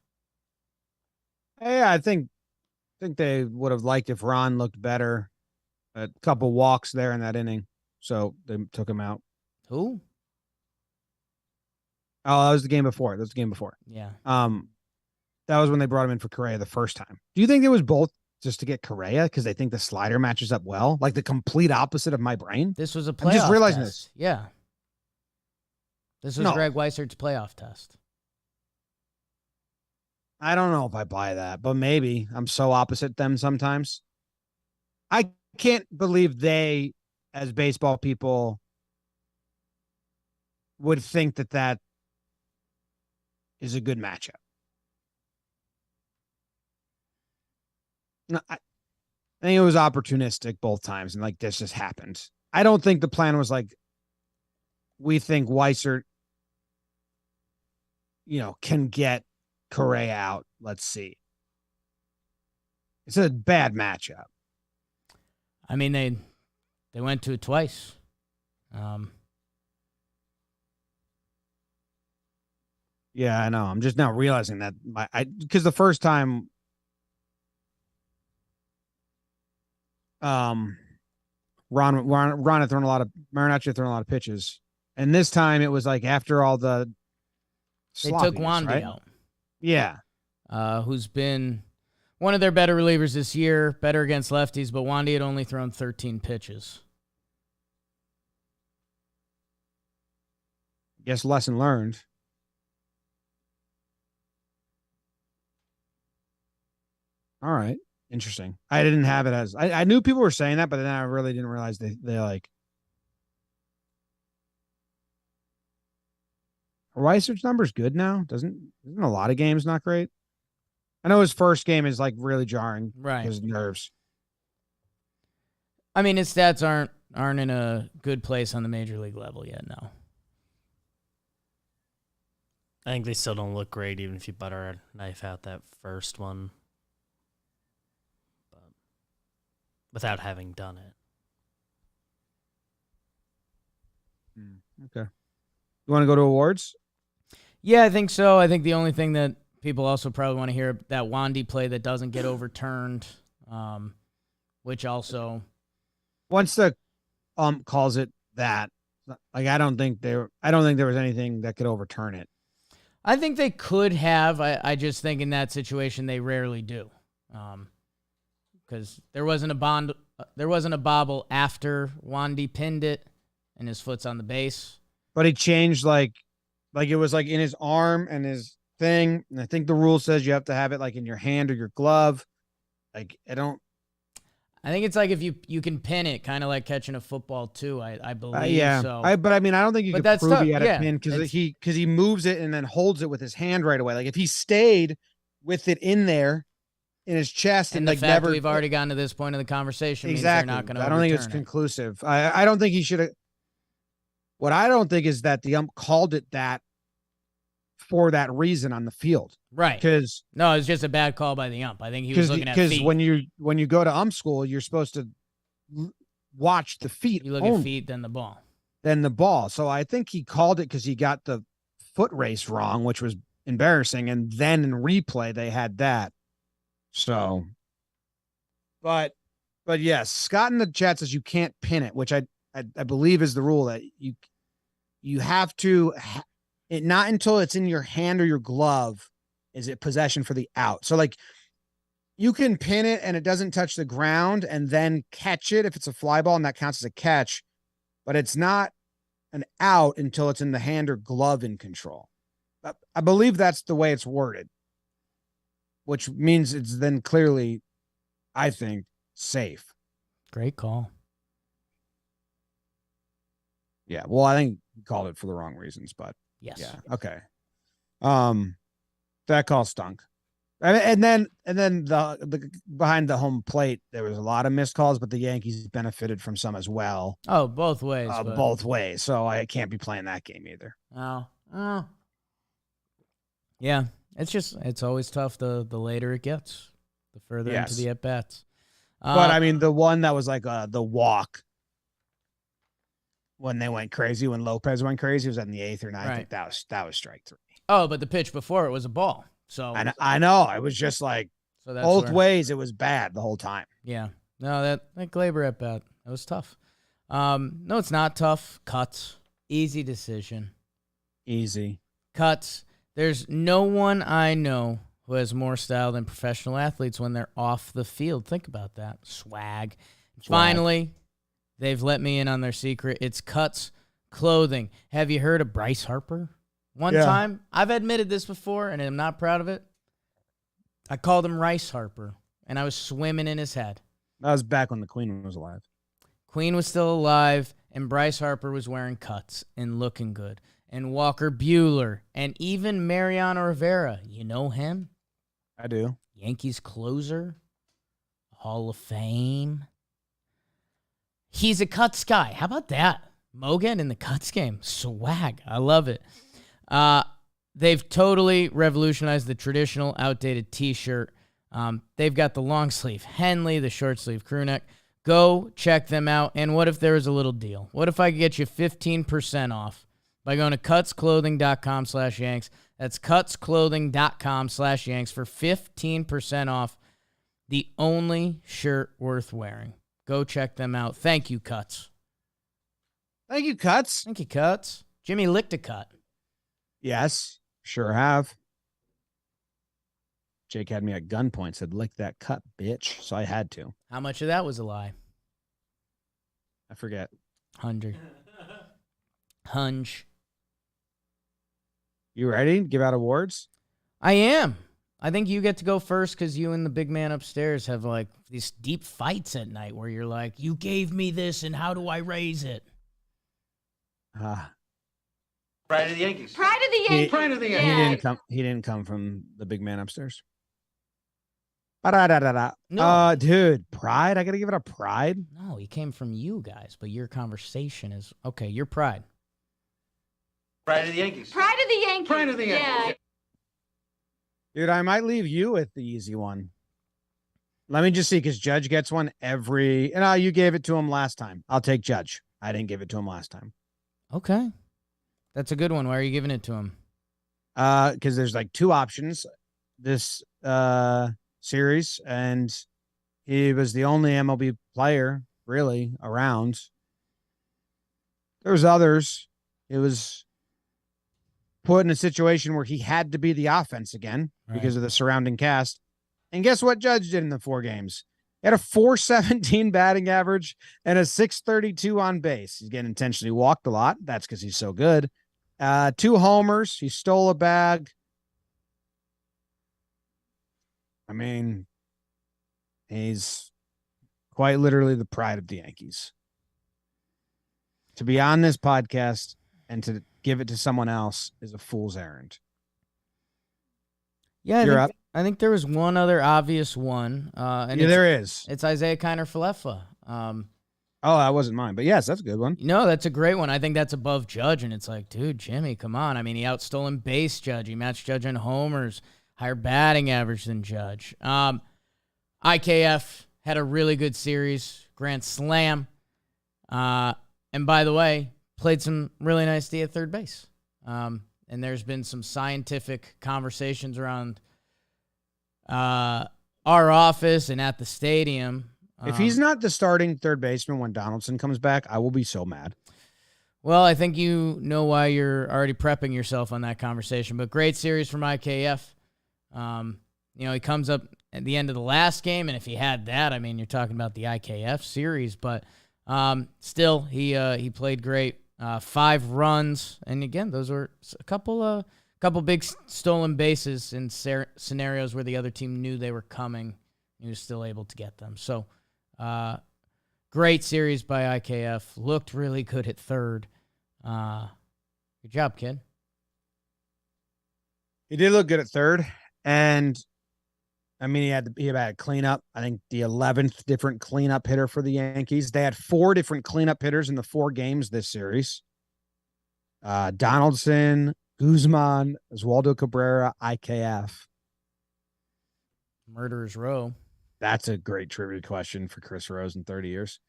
Yeah, I think they would have liked if Ron looked better. A couple walks there in that inning, so they took him out. Who? Oh, that was the game before. Yeah. That was when they brought him in for Correa the first time. Do you think it was both just to get Correa because they think the slider matches up well? Like the complete opposite of my brain. This was a playoff I'm just realizing test. this. Yeah. This was No. Greg Weisert's playoff test. I don't know if I buy that, but maybe I'm so opposite them sometimes. I can't believe they, as baseball people, would think that is a good matchup. No, I think it was opportunistic both times, and like this just happened. I don't think the plan was like, we think Weissert, can get Correa out. Let's see. It's a bad matchup. I mean, they went to it twice. Yeah, I know. I'm just now realizing that because the first time, Ron had thrown Marinaccio had thrown a lot of pitches, and this time it was like after all the they took sloppiness, Wandy right? out. Yeah, who's been one of their better relievers this year, better against lefties, but Wandy had only thrown 13 pitches. Guess lesson learned. All right. Interesting. I didn't have it as I knew people were saying that, but then I really didn't realize they like Reiser's number's good now. Isn't a lot of games not great? I know his first game is like really jarring. Right. His nerves. I mean, his stats aren't in a good place on the major league level yet, no. I think they still don't look great, even if you butter a knife out that first one. But without having done it. Okay. You want to go to awards? Yeah, I think so. I think the only thing that people also probably want to hear, that Wandy play that doesn't get overturned, which also... Once the calls it that, like I don't think there was anything that could overturn it. I think they could have. I just think in that situation they rarely do, because there wasn't a bobble after Wandy pinned it, and his foot's on the base. But he changed like it was like in his arm and his thing. And I think the rule says you have to have it like in your hand or your glove. Like I think it's like if you can pin it, kind of like catching a football too. I believe. Yeah. So. But I mean, I don't think you But could that's prove tough. he had Yeah, a pin because he moves it and then holds it with his hand right away. Like if he stayed with it in there in his chest and and the like fact never, we've already gotten to this point in the conversation exactly. means they're not going to. I don't think it's conclusive. I don't think he should have. What I don't think is that the ump called it that for that reason on the field. Right. Because no, it's just a bad call by the ump. I think he was looking at feet. Because when you go to ump school, you're supposed to watch the feet. You look only, at feet, then the ball. So I think he called it because he got the foot race wrong, which was embarrassing. And then in replay, they had that. So, but yes, Scott in the chat says you can't pin it, which I believe is the rule that you have to it not until it's in your hand or your glove is it possession for the out. So like you can pin it and it doesn't touch the ground and then catch it if it's a fly ball and that counts as a catch, but it's not an out until it's in the hand or glove in control. I believe that's the way it's worded, which means it's then clearly, I think, safe. Great call. Yeah. Well, I think he called it for the wrong reasons, but yes. Yeah. Okay. That call stunk. And then the behind the home plate, there was a lot of missed calls, but the Yankees benefited from some as well. Oh, both ways. Both ways. So I can't be playing that game either. Oh. Yeah. It's always tough the later it gets, the further into the at bats. But I mean, the one that was like the walk when they went crazy, when Lopez went crazy, was in the 8th or 9th. Right. I think that was strike 3. Oh, but the pitch before it was a ball. So I know. I was just like both ways. It was bad the whole time. Yeah. No, that Glaber at bat, that was tough. No, it's not tough. Cuts. Easy decision. Easy. Cuts. There's no one I know who has more style than professional athletes when they're off the field. Think about that. Swag. Finally, they've let me in on their secret. It's Cuts Clothing. Have you heard of Bryce Harper? One time, I've admitted this before, and I'm not proud of it. I called him Rice Harper, and I was swimming in his head. That was back when the Queen was alive. Queen was still alive, and Bryce Harper was wearing cuts and looking good. And Walker Buehler, and even Mariano Rivera. You know him? I do. Yankees closer, Hall of Fame. He's a cuts guy. How about that? Mogan in the cuts game. Swag. I love it. They've totally revolutionized the traditional outdated T-shirt. They've got the long sleeve Henley, the short sleeve crew neck. Go check them out. And what if there was a little deal? What if I could get you 15% off by going to cutsclothing.com/Yanks? That's cutsclothing.com/Yanks for 15% off the only shirt worth wearing. Go check them out. Thank you, Cuts. Thank you, Cuts. Thank you, Cuts. Jimmy licked a cut. Yes, sure have. Jake had me at gunpoint, said, lick that cut, bitch. So I had to. How much of that was a lie? I forget. 100. Hunch. You ready to give out awards? I am. I think you get to go first because you and the big man upstairs have like these deep fights at night where you're like, you gave me this and how do I raise it? Pride of the Yankees. Pride of the Yankees. Pride of the Yeah. Yankees. He didn't come from the big man upstairs. Ba-da-da-da-da. No. Dude, pride? I got to give it a pride? No, he came from you guys, but your conversation is, okay, your pride. Pride of the Yankees. Pride of the Yankees. Pride of the Yankees. Yeah. Dude, I might leave you with the easy one. Let me just see, because Judge gets one every... And you gave it to him last time. I'll take Judge. I didn't give it to him last time. Okay. That's a good one. Why are you giving it to him? Because there's like two options this series, and he was the only MLB player really around. There's others. It was put in a situation where he had to be the offense again because of the surrounding cast. And guess what Judge did in the 4 games? He had a .417 batting average and a .632 on base. He's getting intentionally walked a lot. That's because he's so good. 2 homers. He stole a bag. I mean, he's quite literally the pride of the Yankees. To be on this podcast and to give it to someone else is a fool's errand. Yeah, You're up. I think there was one other obvious one. And There is. It's Isaiah Kiner-Falefa. Oh, that wasn't mine, but yes, that's a good one. No, that's a great one. I think that's above Judge, and it's like, dude, Jimmy, come on. I mean, he outstolen base Judge. He matched Judge in homers, higher batting average than Judge. IKF had a really good series, grand slam. And by the way, played some really nice D at third base. And there's been some scientific conversations around our office and at the stadium. If he's not the starting third baseman when Donaldson comes back, I will be so mad. Well, I think you know why you're already prepping yourself on that conversation. But great series from IKF. He comes up at the end of the last game, and if he had that, I mean, you're talking about the IKF series. But still, he played great. 5 runs, and again, those were a couple big stolen bases in scenarios where the other team knew they were coming. He was still able to get them. So, great series by IKF. Looked really good at third. Good job, kid. He did look good at third, and I mean, he had a cleanup. I think the 11th different cleanup hitter for the Yankees. They had 4 different cleanup hitters in the 4 games this series. Donaldson, Guzman, Oswaldo Cabrera, IKF. Murderer's Row. That's a great trivia question for Chris Rose in 30 years.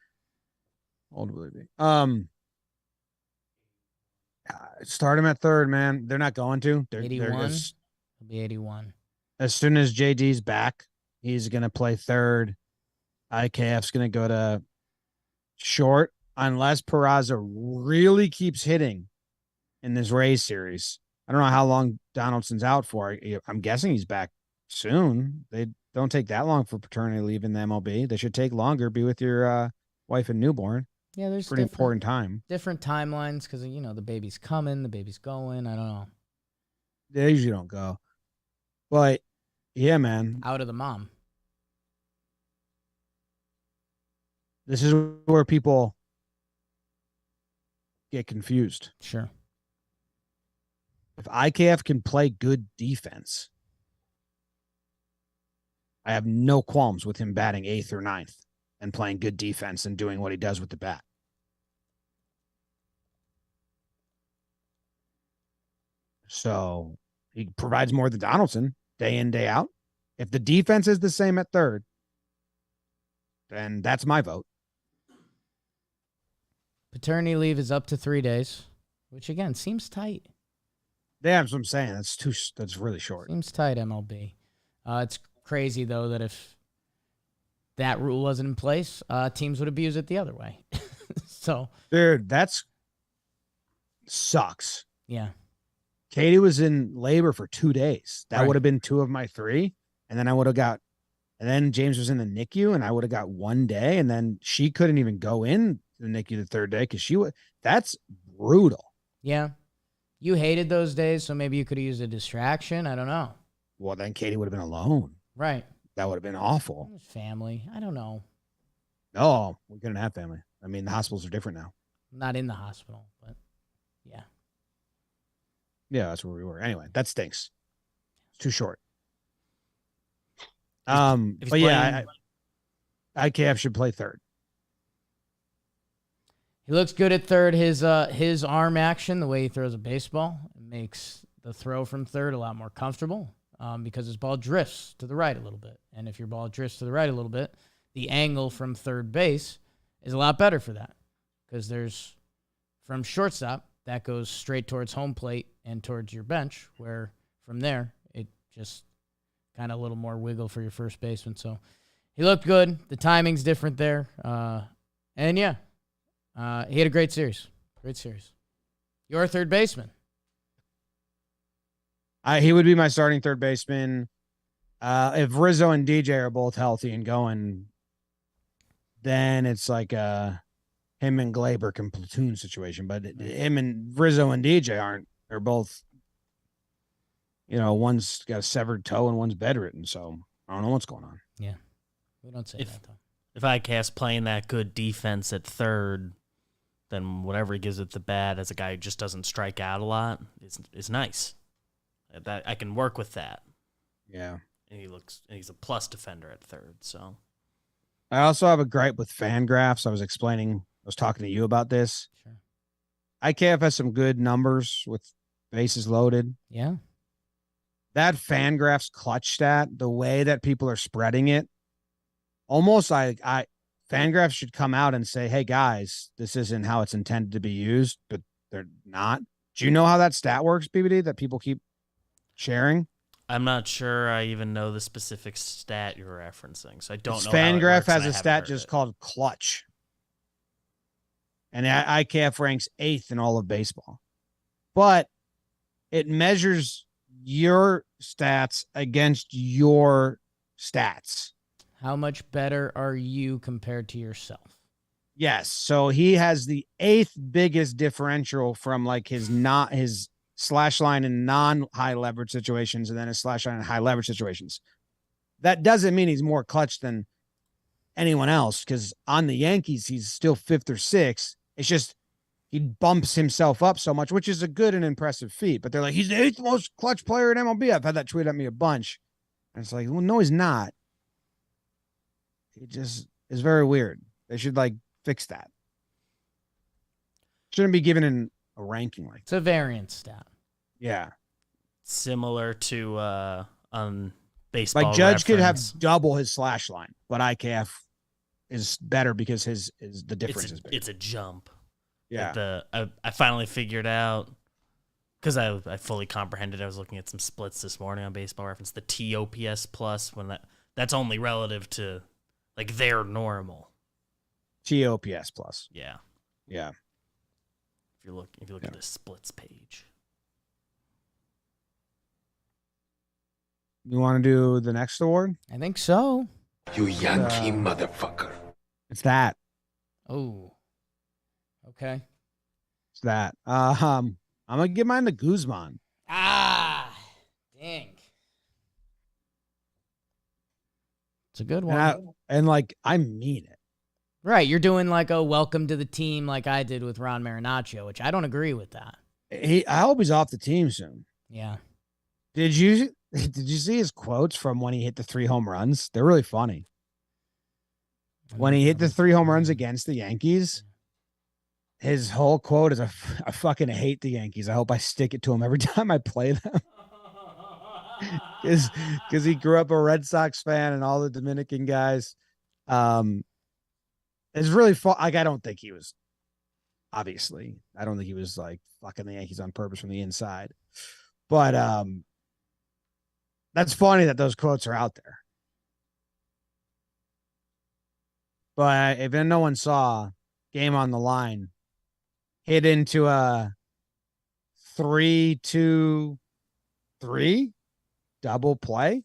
Old will he be? Start him at third, man. They're not going to. 81. He'll be 81. As soon as JD's back, he's going to play third. IKF's going to go to short unless Peraza really keeps hitting in this Rays series. I don't know how long Donaldson's out for. I'm guessing he's back soon. They don't take that long for paternity leave in the MLB. They should take longer. Be with your wife and newborn. Yeah, there's pretty important time. Different timelines because the baby's coming, the baby's going. I don't know. They usually don't go, but yeah, man, out of the mom. this is where people get confused. Sure. If IKF can play good defense, I have no qualms with him batting 8th or 9th and playing good defense and doing what he does with the bat. So he provides more than Donaldson day in, day out. If the defense is the same at 3rd, then that's my vote. Paternity leave is up to 3 days, which again seems tight. Yeah, that's what I'm saying. That's really short. Seems tight, MLB. It's crazy though that if that rule wasn't in place, teams would abuse it the other way. So, Dude, that's sucks. yeah. Katie was in labor for 2 days. That Right. would have been 2 of my 3. And then and then James was in the NICU and I would have got 1 day. And then she couldn't even go in the NICU the 3rd day because that's brutal. Yeah. You hated those days, so maybe you could have used a distraction. I don't know. Well, then Katie would have been alone. Right. That would have been awful. Family. I don't know. No, we couldn't have family. I mean, the hospitals are different now. I'm not in the hospital, but yeah. Yeah, that's where we were. Anyway, that stinks. It's too short. if he's But yeah, IKF should play 3rd. He looks good at 3rd. His arm action, the way he throws a baseball, makes the throw from 3rd a lot more comfortable because his ball drifts to the right a little bit. And if your ball drifts to the right a little bit, the angle from 3rd base is a lot better for that because there's from shortstop that goes straight towards home plate and towards your bench, where from there it just kind of a little more wiggle for your first baseman. So he looked good. The timing's different there. And yeah, he had a great series. Great series. Your 3rd baseman. He would be my starting 3rd baseman. If Rizzo and DJ are both healthy and going, then it's like him and Glaber can platoon situation. But him and Rizzo and DJ aren't. They're both, one's got a severed toe and one's bedridden. So I don't know what's going on. Yeah. We don't say that, though. If IKF's playing that good defense at 3rd, then whatever he gives at the bat as a guy who just doesn't strike out a lot is nice. That I can work with that. Yeah. And he's a plus defender at 3rd. So I also have a gripe with Fangraphs. I was talking to you about this. Sure. IKF has some good numbers with bases loaded. Yeah. That Fangraphs clutch stat, the way that people are spreading it, almost like Fangraphs should come out and say, hey guys, this isn't how it's intended to be used, but they're not. Do you know how that stat works, BBD, that people keep sharing? I'm not sure I even know the specific stat you're referencing, so I don't know. Fangraph has a stat just called clutch. And IKF ranks 8th in all of baseball. But it measures your stats against your stats. How much better are you compared to yourself? Yes. So he has the 8th biggest differential from like his slash line in non-high leverage situations and then his slash line in high leverage situations. That doesn't mean he's more clutch than anyone else because on the Yankees, he's still 5th or 6th. It's just he bumps himself up so much, which is a good and impressive feat. But they're like, he's the 8th most clutch player in MLB. I've had that tweet at me a bunch. And it's like, well, no, he's not. It just is very weird. They should like fix that. Shouldn't be given in a ranking like that. It's a variance stat. Yeah. Similar to on baseball. Like Judge could have reference. double his slash line, but IKF is better because his is the difference is big. It's a jump. Yeah. I finally figured out because I fully comprehended. I was looking at some splits this morning on Baseball Reference. The TOPS plus when that's only relative to like their normal. TOPS plus. Yeah. Yeah. If you look at the splits page. You want to do the next award? I think so. You Yankee motherfucker. It's that. Oh. Okay. It's that. I'm gonna give mine to Guzman. Ah, dang. It's a good one. And I mean it. Right, you're doing like a welcome to the team like I did with Ron Marinaccio, which I don't agree with that. I hope he's off the team soon. Yeah. Did you see his quotes from when he hit the 3 home runs? They're really funny. When he hit the 3 home runs against the Yankees, his whole quote is, I fucking hate the Yankees. I hope I stick it to him every time I play them. Because he grew up a Red Sox fan and all the Dominican guys. It's really fun. Like, I don't think he was like fucking the Yankees on purpose from the inside. But that's funny that those quotes are out there. But if no one saw, game on the line, hit into a 3-2-3 double play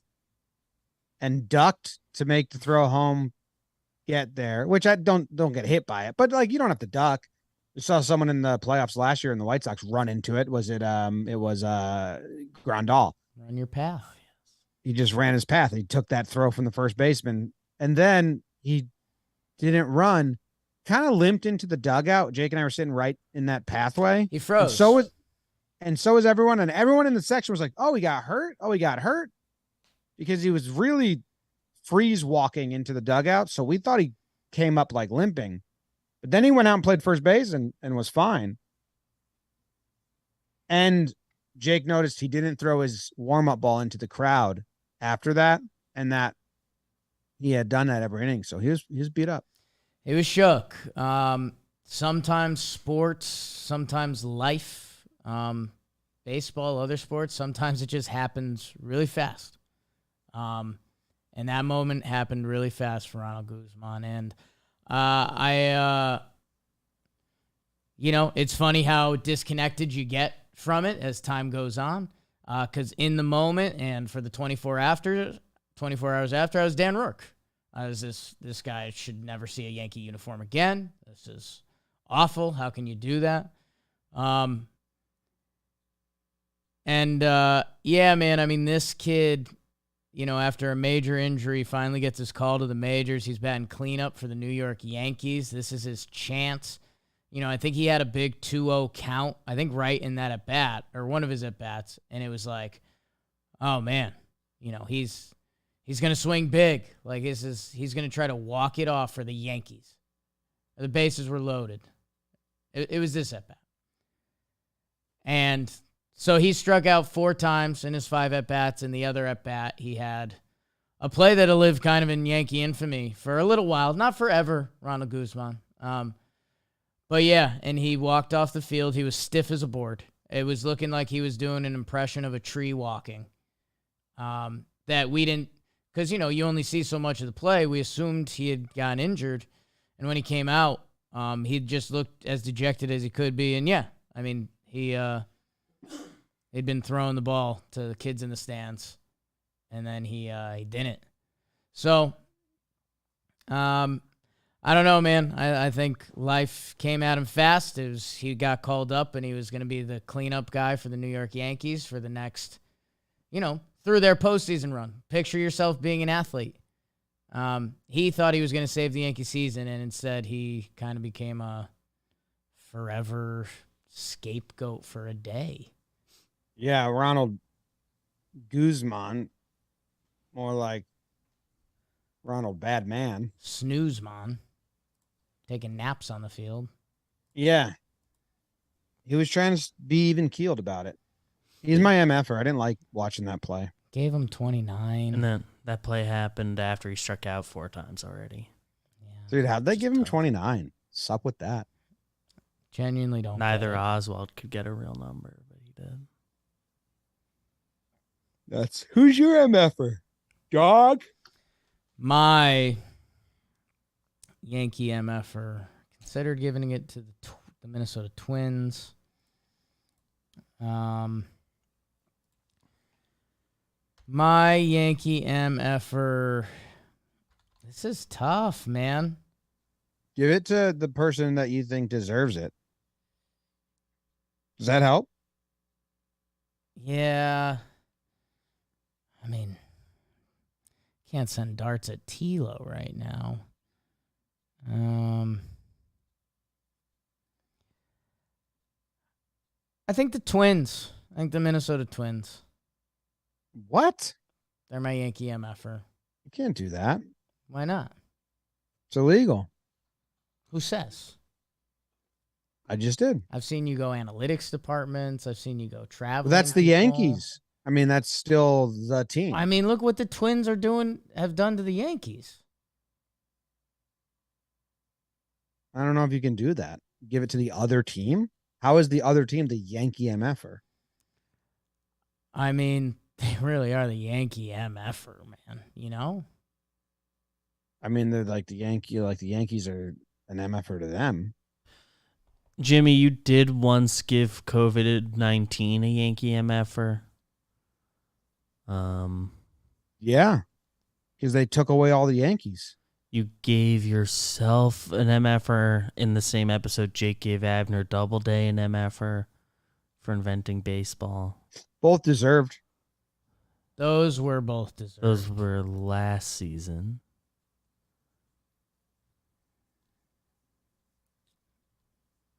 and ducked to make the throw home get there, which I don't get hit by it, but like, you don't have to duck. We saw someone in the playoffs last year in the White Sox run into it. Was it was Grandal. Run your path. He just ran his path. He took that throw from the first baseman, and then he didn't run, kind of limped into the dugout. Jake and I were sitting right in that pathway. He froze. And so was everyone. And everyone in the section was like, oh, he got hurt. Oh, he got hurt. Because he was really freeze walking into the dugout. So we thought he came up like limping. But then he went out and played first base and was fine. And Jake noticed he didn't throw his warm-up ball into the crowd after that, and that he had done that every inning. So he was beat up. He was shook. Sometimes sports, sometimes life, baseball, other sports, sometimes it just happens really fast. And that moment happened really fast for Ronald Guzman. And it's funny how disconnected you get from it as time goes on. Because in the moment and for the 24 hours after, I was Dan Rourke. I was this guy should never see a Yankee uniform again. This is awful. How can you do that? Yeah, man, I mean, this kid, after a major injury, finally gets his call to the majors. He's batting cleanup for the New York Yankees. This is his chance. I think he had a big 2-0 count, I think right in that at-bat, or one of his at-bats, and it was like, oh, man, he's going to swing big. Like, he's going to try to walk it off for the Yankees. The bases were loaded. It was this at-bat. And so he struck out 4 times in his 5 at-bats, and the other at-bat, he had a play that'll live kind of in Yankee infamy for a little while. Not forever, Ronald Guzman. But yeah, and he walked off the field. He was stiff as a board. It was looking like he was doing an impression of a tree walking. That we didn't, because, you only see so much of the play. We assumed he had gotten injured. And when he came out, he just looked as dejected as he could be. And yeah, I mean, he'd been throwing the ball to the kids in the stands. And then he didn't. So, I don't know, man. I think life came at him fast. He got called up, and he was going to be the cleanup guy for the New York Yankees for the next, through their postseason run. Picture yourself being an athlete. He thought he was going to save the Yankee season, and instead he kind of became a forever scapegoat for a day. Yeah, Ronald Guzman, more like Ronald Badman. Snoozeman. Taking naps on the field. Yeah. He was trying to be even keeled about it. He's my MFer. I didn't like watching that play. Gave him 29. And then that play happened after he struck out 4 times already. Yeah, dude, how'd they give him 29? Sup with that. Genuinely don't. Neither Oswald could get a real number, but he did. Who's your MFer? Dog? My Yankee MFer considered giving it to the Minnesota Twins. My Yankee MFer. This is tough, man. Give it to the person that you think deserves it. Does that help? Yeah. I mean, can't send darts at Tilo right now. I think the Twins. I think the Minnesota Twins. What? They're my Yankee MFer. You can't do that. Why not? It's illegal. Who says? I just did. I've seen you go analytics departments. I've seen you go traveling. Well, that's the people. Yankees. I mean, that's still the team. I mean, look what the Twins have done to the Yankees. I don't know if you can do that. Give it to the other team. How is the other team the Yankee MFer? I mean, they really are the Yankee MFer, man. You know? I mean, they're like the Yankees are an MFer to them. Jimmy, you did once give COVID-19 a Yankee MFer. Yeah, because they took away all the Yankees. You gave yourself an MFer in the same episode. Jake gave Abner Doubleday an MFer for inventing baseball. Both deserved. Those were both deserved. Those were last season.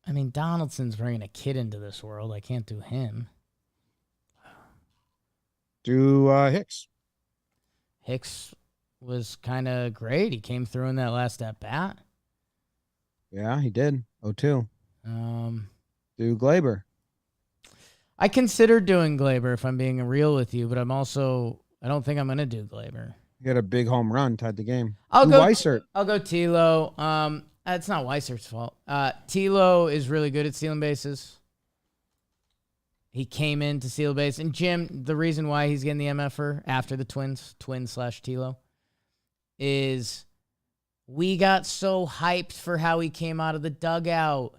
I mean, Donaldson's bringing a kid into this world. I can't do him. Do Hicks. Hicks was kind of great. He came through in that last at bat. Yeah, he did. 0-2. Do Glaber. I considered doing Glaber if I'm being real with you, but I don't think I'm going to do Glaber. He had a big home run, tied the game. I'll Do go Weissert. I'll go Tilo. It's not Weissert's fault. Tilo is really good at stealing bases. He came in to steal a base. And Jim, the reason why he's getting the MFer after the Twins/Tilo, is we got so hyped for how he came out of the dugout.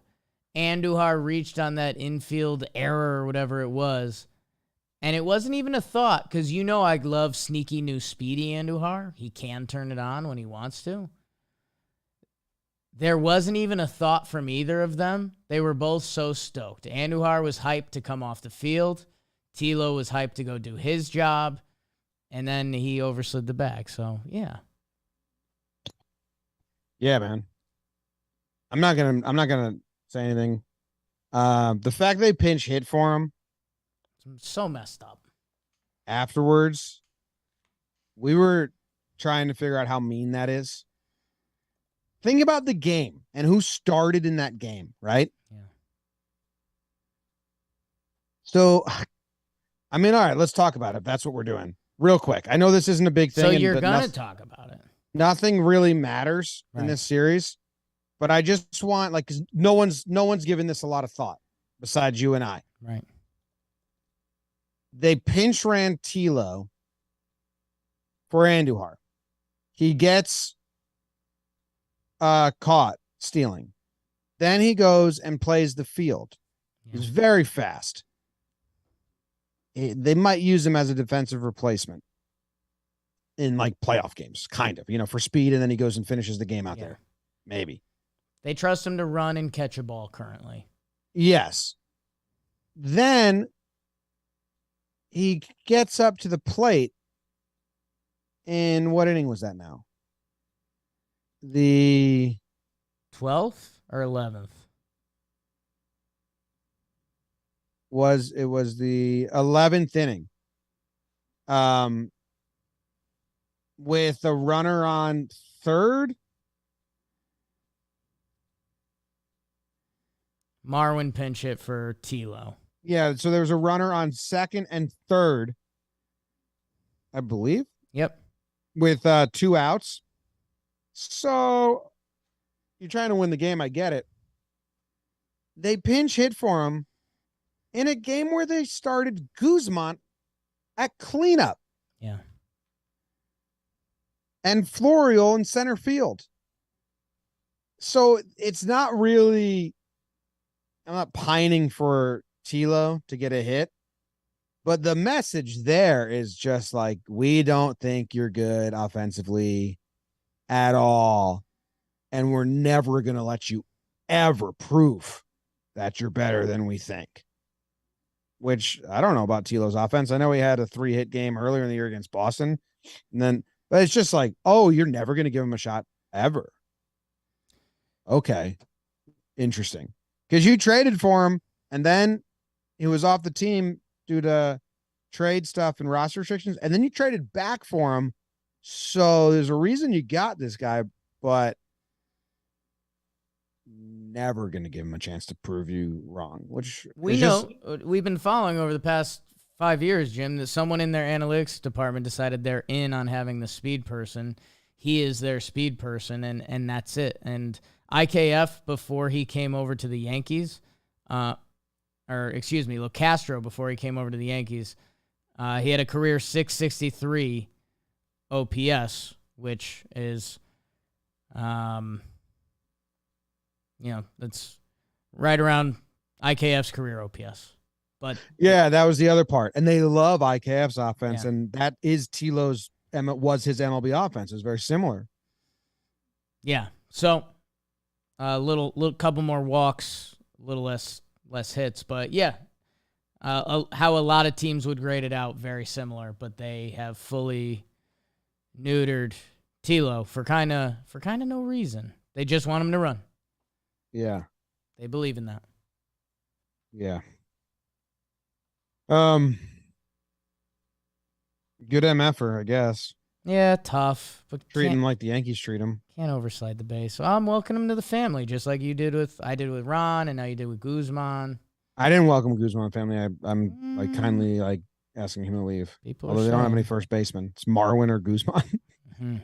Andujar reached on that infield error or whatever it was. And it wasn't even a thought, because you know I love sneaky new speedy Andujar. He can turn it on when he wants to. There wasn't even a thought from either of them. They were both so stoked. Andujar was hyped to come off the field. Tilo was hyped to go do his job. And then he overslid the bag. So, yeah. Yeah, man. I'm not gonna say anything. The fact they pinch hit for him So messed up. afterwards, we were trying to figure out how mean that is. Think about the game and who started in that game, right? Yeah. So, I mean, all right, let's talk about it. That's what we're doing. Real quick. I know this isn't a big thing. So you're going to talk about it. Nothing really matters in Right. this series, but I just want, like, 'cause no one's given this a lot of thought besides you and I. Right. They pinch ran Tilo for Andujar. He gets caught stealing. Then he goes and plays the field. He's very fast. They might use him as a defensive replacement in like playoff games, kind of, for speed. And then he goes and finishes the game out there. Maybe. They trust him to run and catch a ball currently. Yes. Then he gets up to the plate. In what inning was that now? The 12th or 11th? It was the 11th inning. With a runner on third. Marwin pinch hit for Tilo. Yeah, so there was a runner on second and third, I believe. Yep. With 2 outs. So you're trying to win the game. I get it. They pinch hit for him in a game where they started Guzman at cleanup. Yeah. And Florial in center field. So it's not really, I'm not pining for Tilo to get a hit, but the message there is just like, we don't think you're good offensively at all. And we're never going to let you ever prove that you're better than we think. Which I don't know about Tilo's offense. I know he had a 3-hit game earlier in the year against Boston. But it's just like, oh, you're never going to give him a shot ever. Okay. Interesting. Because you traded for him, and then he was off the team due to trade stuff and roster restrictions, and then you traded back for him. So there's a reason you got this guy, but never going to give him a chance to prove you wrong, which we know we've been following over the past 5 years, Jim, that someone in their analytics department decided they're in on having the speed person. He is their speed person, and that's it. And IKF, before he came over to the Yankees, LeCastro, before he came over to the Yankees, he had a career 663 OPS, which is, that's right around IKF's career OPS. But yeah, that was the other part. And they love IKF's offense, and that is Tilo's, was his MLB offense. It was very similar. Yeah. So a little couple more walks, a little less hits, but yeah. How a lot of teams would grade it out, very similar, but they have fully neutered Tilo for kind of no reason. They just want him to run. Yeah. They believe in that. Yeah. Good MFer, I guess. Yeah, tough, but Treat him like the Yankees treat him. Can't overslide the base. So I'm welcoming him to the family, just like I did with Ron, and now you did with Guzman. I didn't welcome Guzman family. I'm like kindly like asking him to leave. Although they don't have any first basemen. It's Marwin or Guzman. Mm-hmm.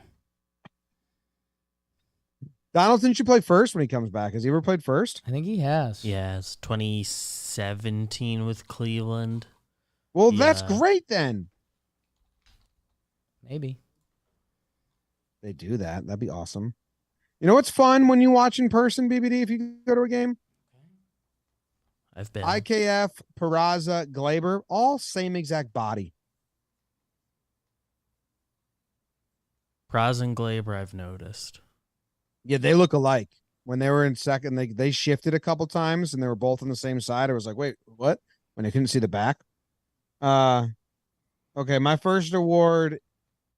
Donaldson should play first when he comes back. Has he ever played first? I think he has. Yeah, it's 2017 with Cleveland. Well, that's great then. Maybe. They do that. That'd be awesome. You know what's fun when you watch in person, BBD, if you go to a game? I've been. IKF, Peraza, Glaber, all same exact body. Praz and Glaber, I've noticed. Yeah, they look alike. When they were in second, they shifted a couple times, and they were both on the same side. I was like, wait, what? When I couldn't see the back. Okay, my first award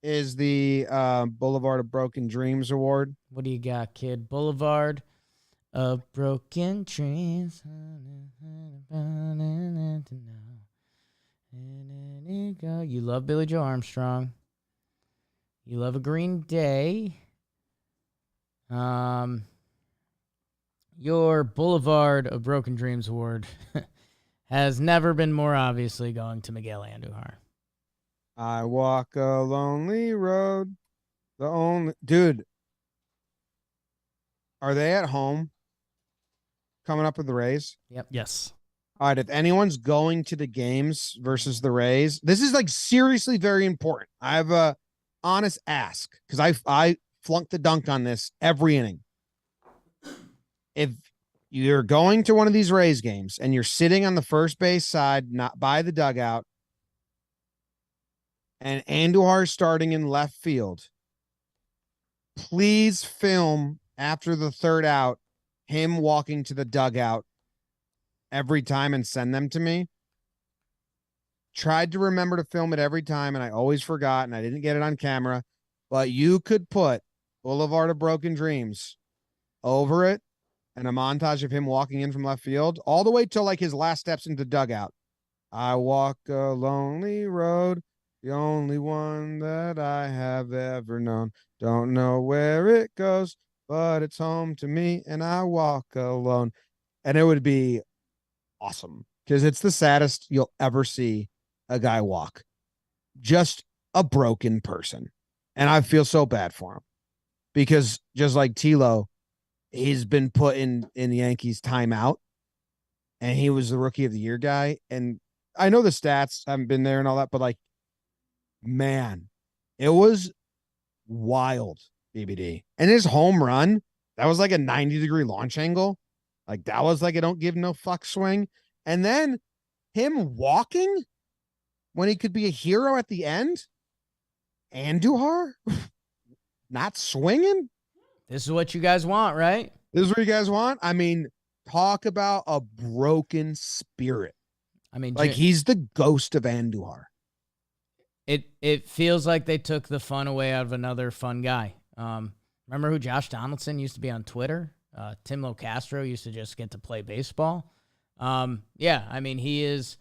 is the Boulevard of Broken Dreams Award. What do you got, kid? Boulevard of Broken Dreams. You love Billy Joe Armstrong. You love a Green Day. Your Boulevard of Broken Dreams Award has never been more obviously going to Miguel Andujar. I walk a lonely road. Dude, are they at home coming up with the Rays? Yep. Yes. All right, if anyone's going to the games versus the Rays, this is like seriously very important. I have a honest ask because I flunked the dunk on this every inning. If you're going to one of these Rays games and you're sitting on the first base side, not by the dugout, and Andujar starting in left field, please film after the third out him walking to the dugout every time and send them to me. Tried to remember to film it every time, and I always forgot, and I didn't get it on camera. But you could put Boulevard of Broken Dreams over it and a montage of him walking in from left field all the way till like his last steps into the dugout. I walk a lonely road, the only one that I have ever known. Don't know where it goes, but it's home to me, and I walk alone. And it would be awesome because it's the saddest you'll ever see a guy walk. Just a broken person. And I feel so bad for him because just like Tilo, he's been put in the Yankees timeout, and he was the rookie of the year guy. And I know the stats, haven't been there and all that, but like, man, it was wild, BBD. And his home run, that was like a 90-degree launch angle. Like that was like a don't give no fuck swing. And then him walking when he could be a hero at the end. Andujar not swinging. This is what you guys want, right? This is what you guys want. I mean, talk about a broken spirit. I mean, like he's the ghost of Andujar. It feels like they took the fun away out of another fun guy. Remember who Josh Donaldson used to be on Twitter? Tim Locastro used to just get to play baseball. Yeah, I mean, he is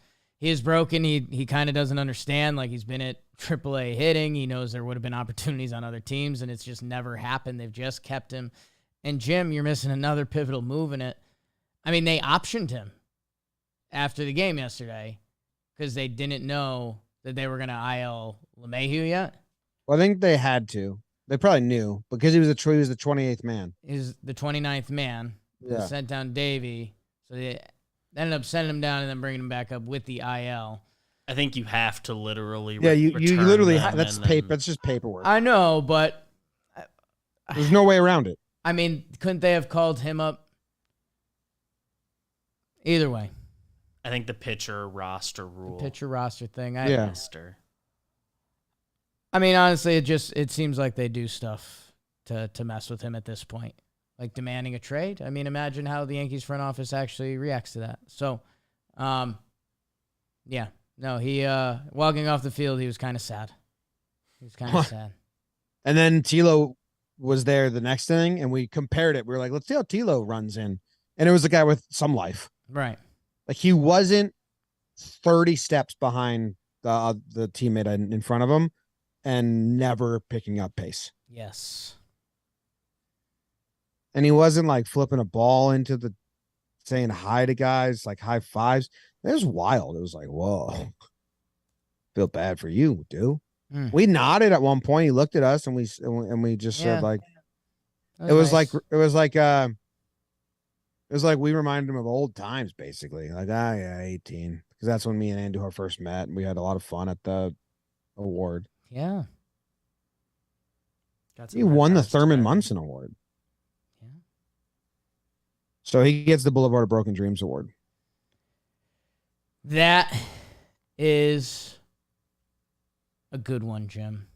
broken. He kind of doesn't understand. Like, he's been at AAA hitting. He knows there would have been opportunities on other teams, and it's just never happened. They've just kept him. And, Jim, you're missing another pivotal move in it. I mean, they optioned him after the game yesterday because they didn't know that they were going to IL LeMahieu yet. Well, I think they had to. They probably knew because he was the 28th man. He's the 29th man. Yeah. They sent down Davey. So they ended up sending him down and then bringing him back up with the IL. I think you have to literally. Yeah, you literally return them that's and paper. then- That's just paperwork. I know, but There's no way around it. I mean, couldn't they have called him up? Either way, I think the pitcher roster rule. pitcher roster thing. Yeah. Mister. I mean, honestly, it seems like they do stuff to mess with him at this point, like demanding a trade. I mean, imagine how the Yankees front office actually reacts to that. So, yeah, no, he walking off the field, he was kind of sad. He was kind of sad. And then Tilo was there the next inning, and we compared it. We were like, let's see how Tilo runs in, and it was a guy with some life. Right. Like, he wasn't 30 steps behind the teammate in front of him, and never picking up pace. Yes. And he wasn't like flipping a ball into the saying hi to guys, like high fives. It was wild. It was like, whoa. Feel bad for you, dude. Mm. We nodded at one point. He looked at us and we just Yeah. said like That it was nice. like we reminded him of old times, basically. Like, yeah, 18. Because that's when me and Andujar first met, and we had a lot of fun at the award. Yeah. Got some He won the high-fives Thurman today. Munson Award. Yeah. So he gets the Boulevard of Broken Dreams Award. That is a good one, Jim.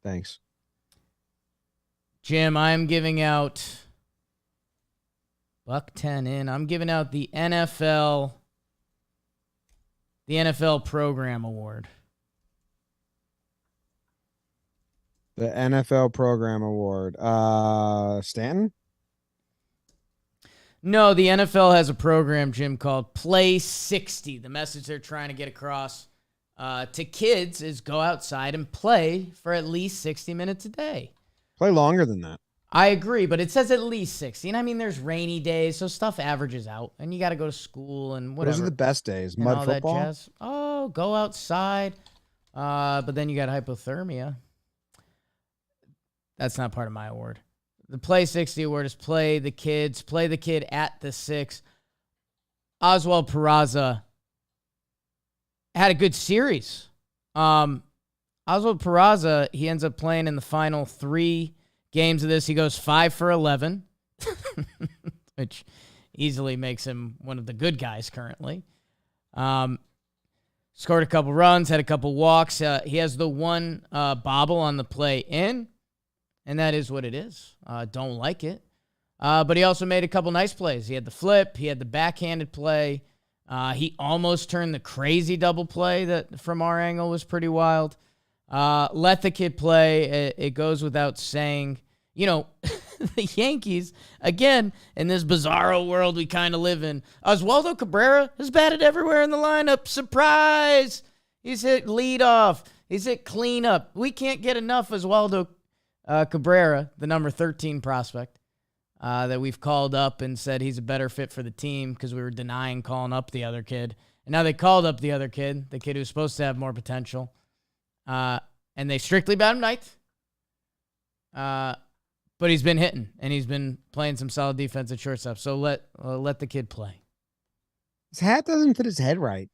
Thanks. Jim, I'm giving out buck 10 in. I'm giving out the NFL Program Award. The NFL Program Award. Stanton? No, the NFL has a program, Jim, called Play 60. The message they're trying to get across to kids is go outside and play for at least 60 minutes a day. Play longer than that. I agree, but it says at least 60. And I mean, there's rainy days, so stuff averages out. And you got to go to school and whatever. Those are the best days. and Mud all football. that jazz. Oh, go outside. But then you got hypothermia. That's not part of my award. The Play 60 award is play the kid at the 6. Oswald Peraza had a good series. Oswald Peraza, he ends up playing in the final 3 games of this. He goes 5 for 11, which easily makes him one of the good guys currently. Scored a couple runs, had a couple walks. He has the one bobble on the play in, and that is what it is. Don't like it. But he also made a couple nice plays. He had the flip. He had the backhanded play. He almost turned the crazy double play that from our angle was pretty wild. Let the kid play. It goes without saying. You know, the Yankees, again, in this bizarro world we kind of live in, Oswaldo Cabrera has batted everywhere in the lineup. Surprise! He's hit leadoff. He's hit cleanup. We can't get enough Oswaldo Cabrera, the number 13 prospect, that we've called up and said he's a better fit for the team because we were denying calling up the other kid. And now they called up the other kid, the kid who's supposed to have more potential. And they strictly bat him ninth. But he's been hitting, and he's been playing some solid defense at shortstop. So let the kid play. His hat doesn't fit his head right.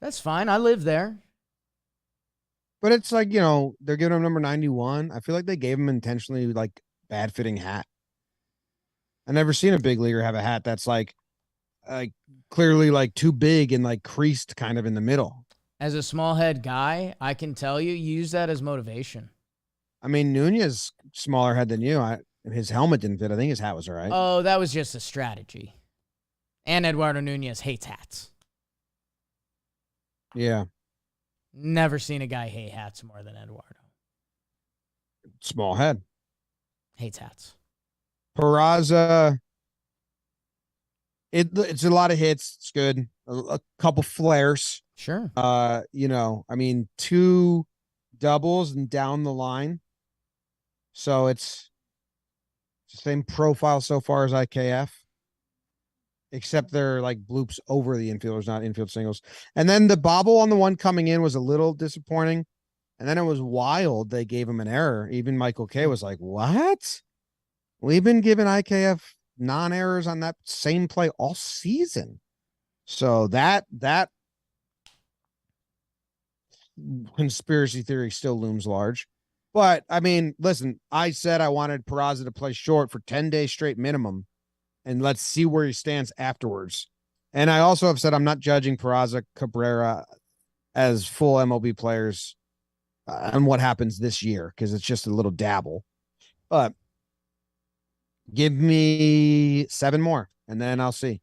That's fine. I live there. But it's like, you know, they're giving him number 91. I feel like they gave him intentionally like bad fitting hat. I've never seen a big leaguer have a hat that's like clearly like too big and like creased kind of in the middle. As a small head guy, I can tell you use that as motivation. I mean, Nunez smaller head than you. His helmet didn't fit. I think his hat was all right. Oh, that was just a strategy. And Eduardo Nunez hates hats. Yeah. Never seen a guy hate hats more than Eduardo. Small head. Hates hats. Peraza, it's a lot of hits. It's good. A couple flares. Sure. You know, I mean, 2 doubles and down the line. So it's the same profile so far as IKF, except they're like bloops over the infielders, not infield singles. And then the bobble on the one coming in was a little disappointing. And then it was wild. They gave him an error. Even Michael K was like, what? We've been giving IKF non-errors on that same play all season. So that conspiracy theory still looms large. But I mean, listen, I said I wanted Peraza to play short for 10 days straight minimum, and let's see where he stands afterwards. And I also have said I'm not judging Peraza, Cabrera as full MLB players on what happens this year, because it's just a little dabble. But give me 7 more, and then I'll see.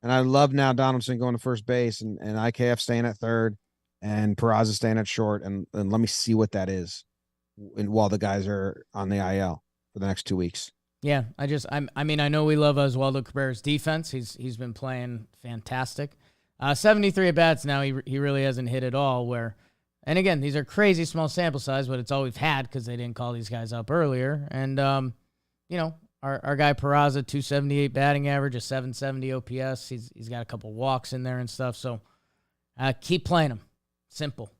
And I love now Donaldson going to first base and IKF staying at third and Peraza staying at short. And let me see what that is while the guys are on the IL for the next 2 weeks. Yeah, I mean, I know we love Oswaldo Cabrera's defense. He's been playing fantastic. 73 at bats now. He really hasn't hit at all. And again, these are crazy small sample size, but it's all we've had because they didn't call these guys up earlier. And you know, our guy Peraza, 278 batting average, a 770 OPS. He's got a couple walks in there and stuff. So keep playing him. Simple.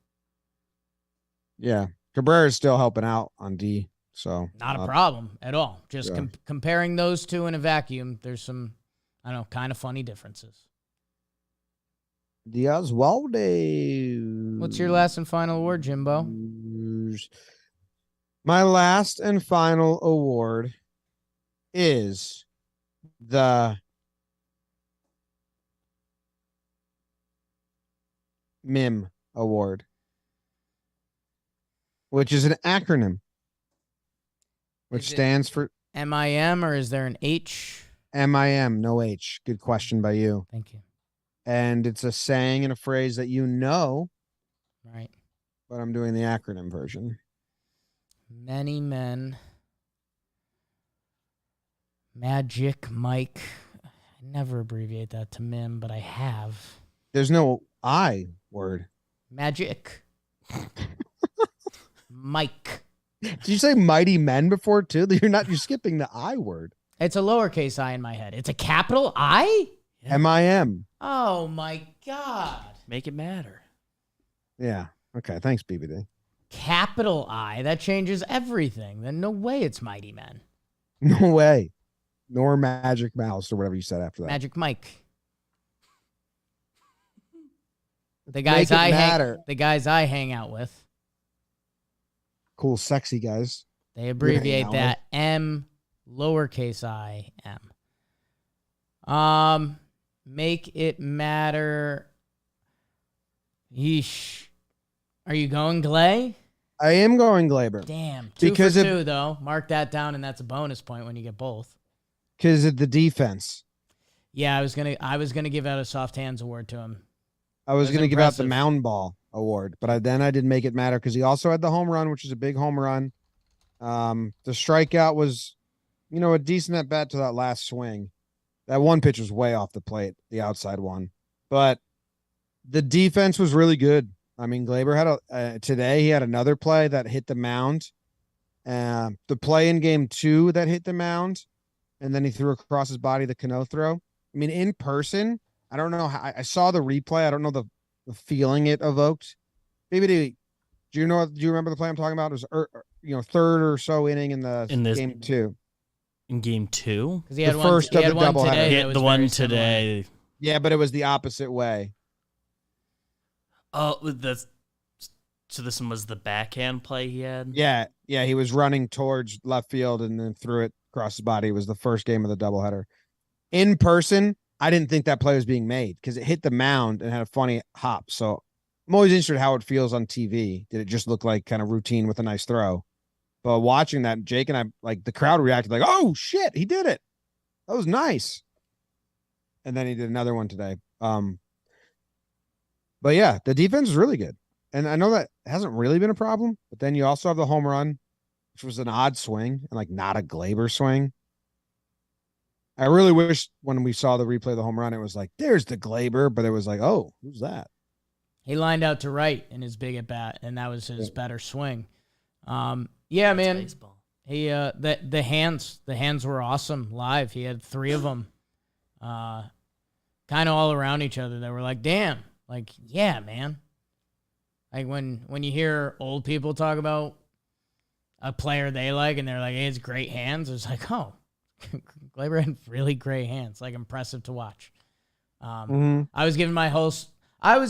Yeah, Cabrera is still helping out on D. So not a problem at all. Just comparing those two in a vacuum, there's some, I don't know, kind of funny differences. The Oswaldo. What's your last and final award, Jimbo? My last and final award is the MIM Award, which is an acronym, which stands for MIM, or is there an H? MIM, no H. Good question by you. Thank you. And it's a saying and a phrase that you know. Right. But I'm doing the acronym version. Many men. Magic Mike. I never abbreviate that to MIM, but I have. There's no I word. Magic. Mike. Did you say mighty men before too? You're skipping the I word. It's a lowercase I in my head. It's a capital I? Yeah. MIM. Oh my God. Make it matter. Yeah. Okay. Thanks, BBD. Capital I. That changes everything. Then no way it's Mighty Men. No way. Nor Magic Mouse or whatever you said after that. Magic Mike. The guys I hang out with. Cool, sexy guys. They abbreviate that M, lowercase I, M. Make it matter. Yeesh. Are you going Glay? I am going Glaber. Damn. 2 for 2, though. Mark that down, and that's a bonus point when you get both. Because of the defense. Yeah, I was gonna give out a soft hands award to him. I was going to give out the mound ball award, but then I didn't make it matter because he also had the home run, which is a big home run. The strikeout was, a decent at bat to that last swing. That one pitch was way off the plate, the outside one. But the defense was really good. I mean, Glaber had today he had another play that hit the mound. The play in game 2 that hit the mound, and then he threw across his body the Cano throw. I mean, in person, I don't know how I saw the replay. I don't know the feeling it evoked. Maybe do you remember the play I'm talking about? It was third or so inning in game 2. In game 2? Because he had one today. He had the one today. Yeah, but it was the opposite way. Oh, so this one was the backhand play he had? Yeah, he was running towards left field and then threw it across his body. It was the first game of the doubleheader. In person, I didn't think that play was being made because it hit the mound and had a funny hop. So I'm always interested how it feels on TV. Did it just look like kind of routine with a nice throw? But watching that, Jake and I, the crowd reacted like, oh, shit, he did it. That was nice. And then he did another one today. But yeah, the defense is really good. And I know that hasn't really been a problem, but then you also have the home run, which was an odd swing and not a Glaber swing. I really wish when we saw the replay of the home run, it was like, there's the Glaber, but it was like, oh, who's that? He lined out to right in his big at bat, and that was his better swing. Yeah, man. Baseball. He the hands were awesome live. He had 3 of them, kind of all around each other. They were like, damn, like, yeah, man. Like when you hear old people talk about a player they like, and they're like, hey, it's great hands. It's like, oh, Glaber had really great hands. Like, impressive to watch. I was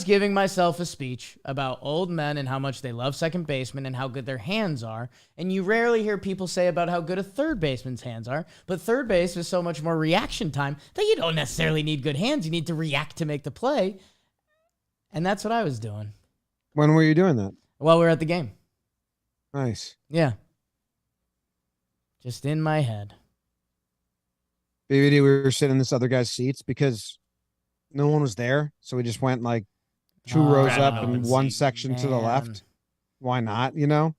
giving myself a speech about old men and how much they love second baseman and how good their hands are. And you rarely hear people say about how good a third baseman's hands are. But third base is so much more reaction time that you don't necessarily need good hands. You need to react to make the play. And that's what I was doing. When were you doing that? While we were at the game. Nice. Yeah. Just in my head. BBD, we were sitting in this other guy's seats because no one was there. So we just went like 2 rows Grab up an and open one seat. section to the Man. left. Why not? You know,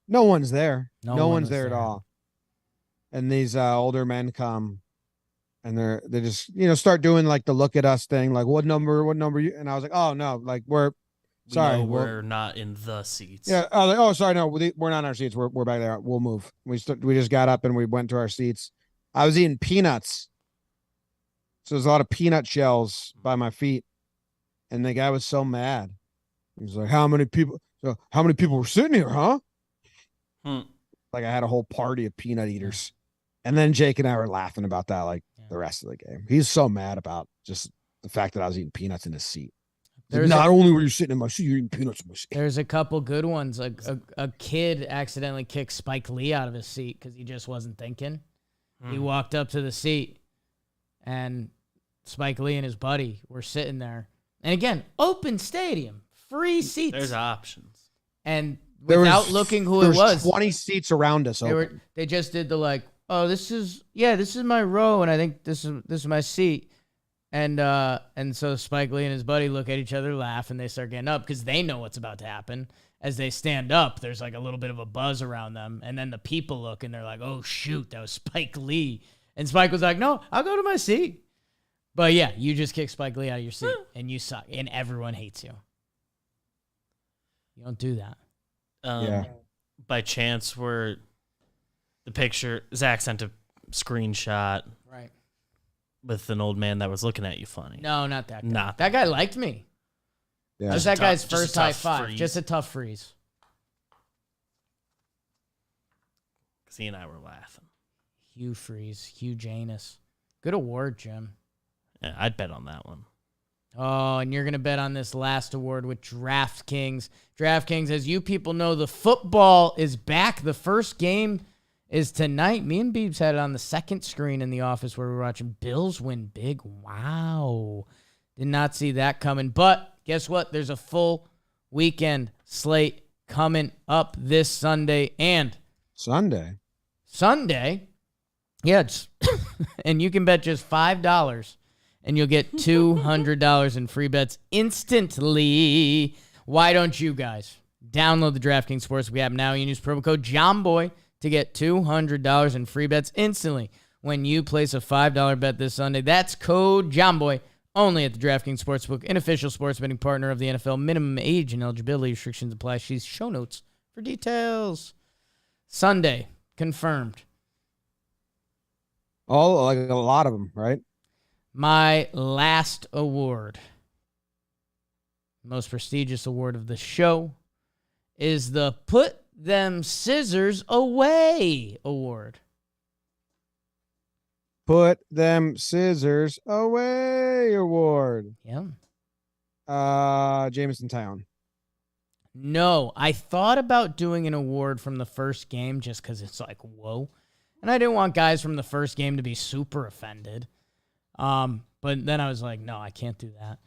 no one's there. No No one one's was there at there. all. And these older men come and they just, you know, start doing like the look at us thing. Like, what number you? And I was like, oh no, like sorry, We're not in the seats. yeah. Oh, sorry. No, we're not in our seats. We're back there. We'll move. We just got up and we went to our seats. I was eating peanuts. So there's a lot of peanut shells by my feet. And the guy was so mad. He was like, how many people were sitting here, huh? Like I had a whole party of peanut eaters. And then Jake and I were laughing about that like the rest of the game. He's so mad about just the fact that I was eating peanuts in his seat. Not only were you sitting in my seat, you're eating peanuts in my seat. There's a couple good ones. A kid accidentally kicked Spike Lee out of his seat because he just wasn't thinking. He walked up to the seat, and Spike Lee and his buddy were sitting there. And again, open stadium, free seats. There's options. And without looking who it was, 20 seats around us. They just did the like, oh, this is my row, and I think this is my seat. And so Spike Lee and his buddy look at each other, laugh, and they start getting up because they know what's about to happen. As they stand up, there's like a little bit of a buzz around them. And then the people look, and they're like, oh, shoot, that was Spike Lee. And Spike was like, no, I'll go to my seat. But, yeah, you just kicked Spike Lee out of your seat, and you suck, and everyone hates you. You don't do that. Yeah. By chance, were the picture, Zach sent a screenshot. Right. With an old man that was looking at you funny. No, not that guy. Not that guy liked me. Yeah. That was that guy's Just a first high tough five. freeze. Just a tough freeze. Because he and I were laughing. Hugh Freeze. Huge anus. Good award, Jim. Yeah, I'd bet on that one. Oh, and you're going to bet on this last award with DraftKings. DraftKings, as you people know, the football is back. The first game is tonight. Me and Beebs had it on the second screen in the office where we were watching Bills win big. Wow. Did not see that coming. But guess what? There's a full weekend slate coming up this Sunday and Sunday. Yeah, and you can bet just $5 and you'll get $200 in free bets instantly. Why don't you guys download the DraftKings Sportsbook app now and use promo code JOHNBOY to get $200 in free bets instantly when you place a $5 bet this Sunday. That's code JOHNBOY only at the DraftKings Sportsbook, an official sports betting partner of the NFL. Minimum age and eligibility restrictions apply. See show notes for details. Sunday, confirmed. Oh, like a lot of them, right? My last award, most prestigious award of the show, is the Put Them Scissors Away Award. Put Them Scissors Away Award. Yeah. Jameson Town. No, I thought about doing an award from the first game just because it's like, whoa. And I didn't want guys from the first game to be super offended. But then I was like, no, I can't do that.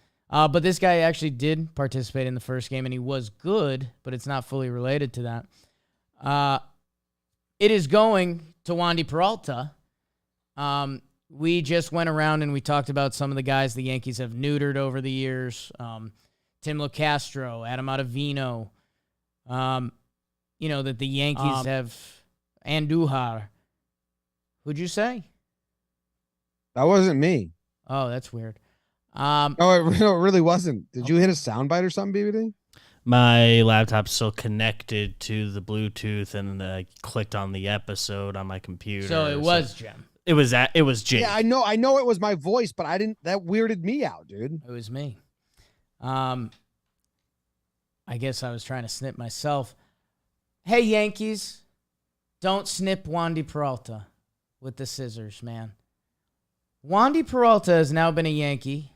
But this guy actually did participate in the first game, and he was good, but it's not fully related to that. It is going to Wandy Peralta. We just went around and we talked about some of the guys the Yankees have neutered over the years. Tim LoCastro, Adam Ottavino. That the Yankees have Andujar. Who'd you say? That wasn't me. Oh, that's weird. No, it really wasn't. Did you hit a soundbite or something, BBD? My laptop's still connected to the Bluetooth, and I clicked on the episode on my computer. So it was Jim. It was Jake. Yeah, I know it was my voice, but I didn't. That weirded me out, dude. It was me. I guess I was trying to snip myself. Hey, Yankees, don't snip Wandy Peralta with the scissors, man. Wandy Peralta has now been a Yankee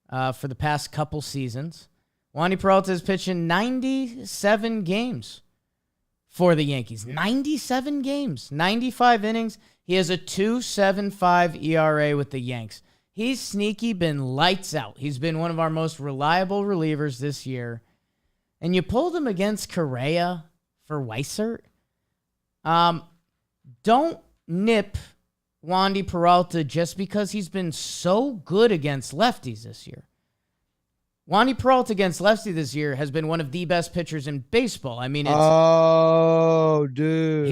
for the past couple seasons. Wandy Peralta is pitching 97 games for the Yankees. 97 games, 95 innings. He has a 2.75 ERA with the Yanks. He's sneaky, been lights out. He's been one of our most reliable relievers this year. And you pulled him against Correa for Weissert. Don't nip Wandy Peralta just because he's been so good against lefties this year. Wandy Peralta against lefty this year has been one of the best pitchers in baseball. I mean, dude.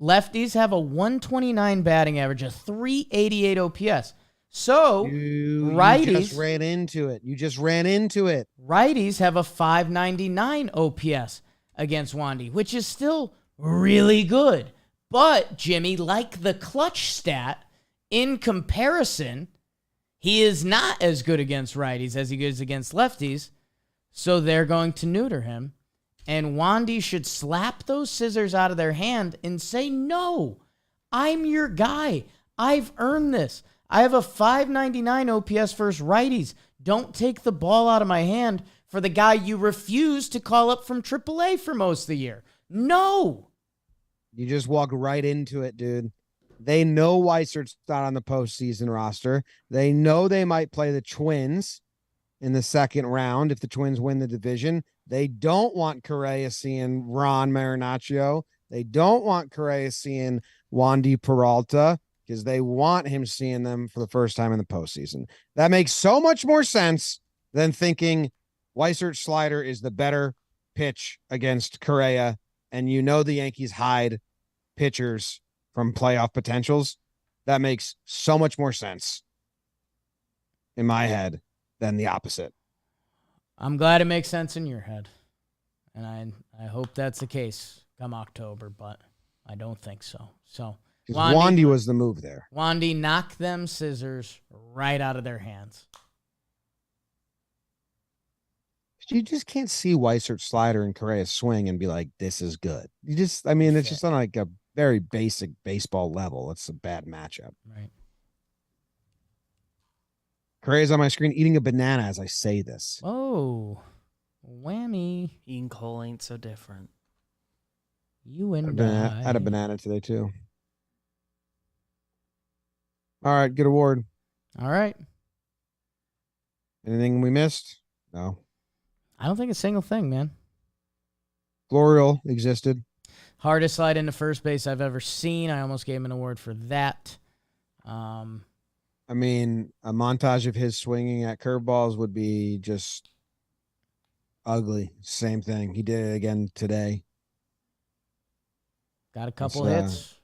Lefties have a 129 batting average, a 388 OPS. So, righties... You just ran into it. Righties have a 599 OPS against Wandy, which is still really good. But, Jimmy, like the clutch stat, in comparison, he is not as good against righties as he is against lefties, so they're going to neuter him. And Wandy should slap those scissors out of their hand and say, no, I'm your guy. I've earned this. I have a 599 OPS versus righties. Don't take the ball out of my hand for the guy you refuse to call up from AAA for most of the year. No. You just walk right into it, dude. They know Weisert's not on the postseason roster. They know they might play the Twins in the second round if the Twins win the division. They don't want Correa seeing Ron Marinaccio. They don't want Correa seeing Wandy Peralta because they want him seeing them for the first time in the postseason. That makes so much more sense than thinking Weisert's slider is the better pitch against Correa, and you know the Yankees hide pitchers from playoff potentials. That makes so much more sense in my head than the opposite. I'm glad it makes sense in your head. And I hope that's the case come October, but I don't think so. So Wandy was the move there. Wandy knocked them scissors right out of their hands. You just can't see Weisert's slider and Correa's swing and be like, this is good. It's just on like a very basic baseball level. It's a bad matchup. Right. Correa's on my screen eating a banana as I say this. Oh, whammy. Eating coal ain't so different. You and I had a banana today too. All right, good award. All right. Anything we missed? No. I don't think a single thing, man. Florial existed. Hardest slide into first base I've ever seen. I almost gave him an award for that. I mean, a montage of his swinging at curveballs would be just ugly. Same thing. He did it again today. Got a couple hits.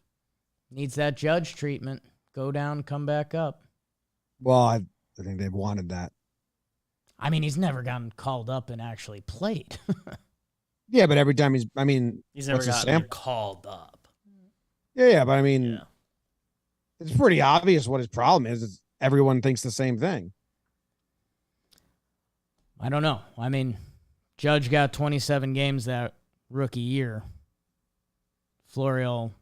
Needs that Judge treatment. Go down, come back up. Well, I think they've wanted that. I mean, he's never gotten called up and actually played. Yeah, but every time he's never gotten called up. Yeah, but I mean, it's pretty obvious what his problem is. Everyone thinks the same thing. I don't know. I mean, Judge got 27 games that rookie year. Florial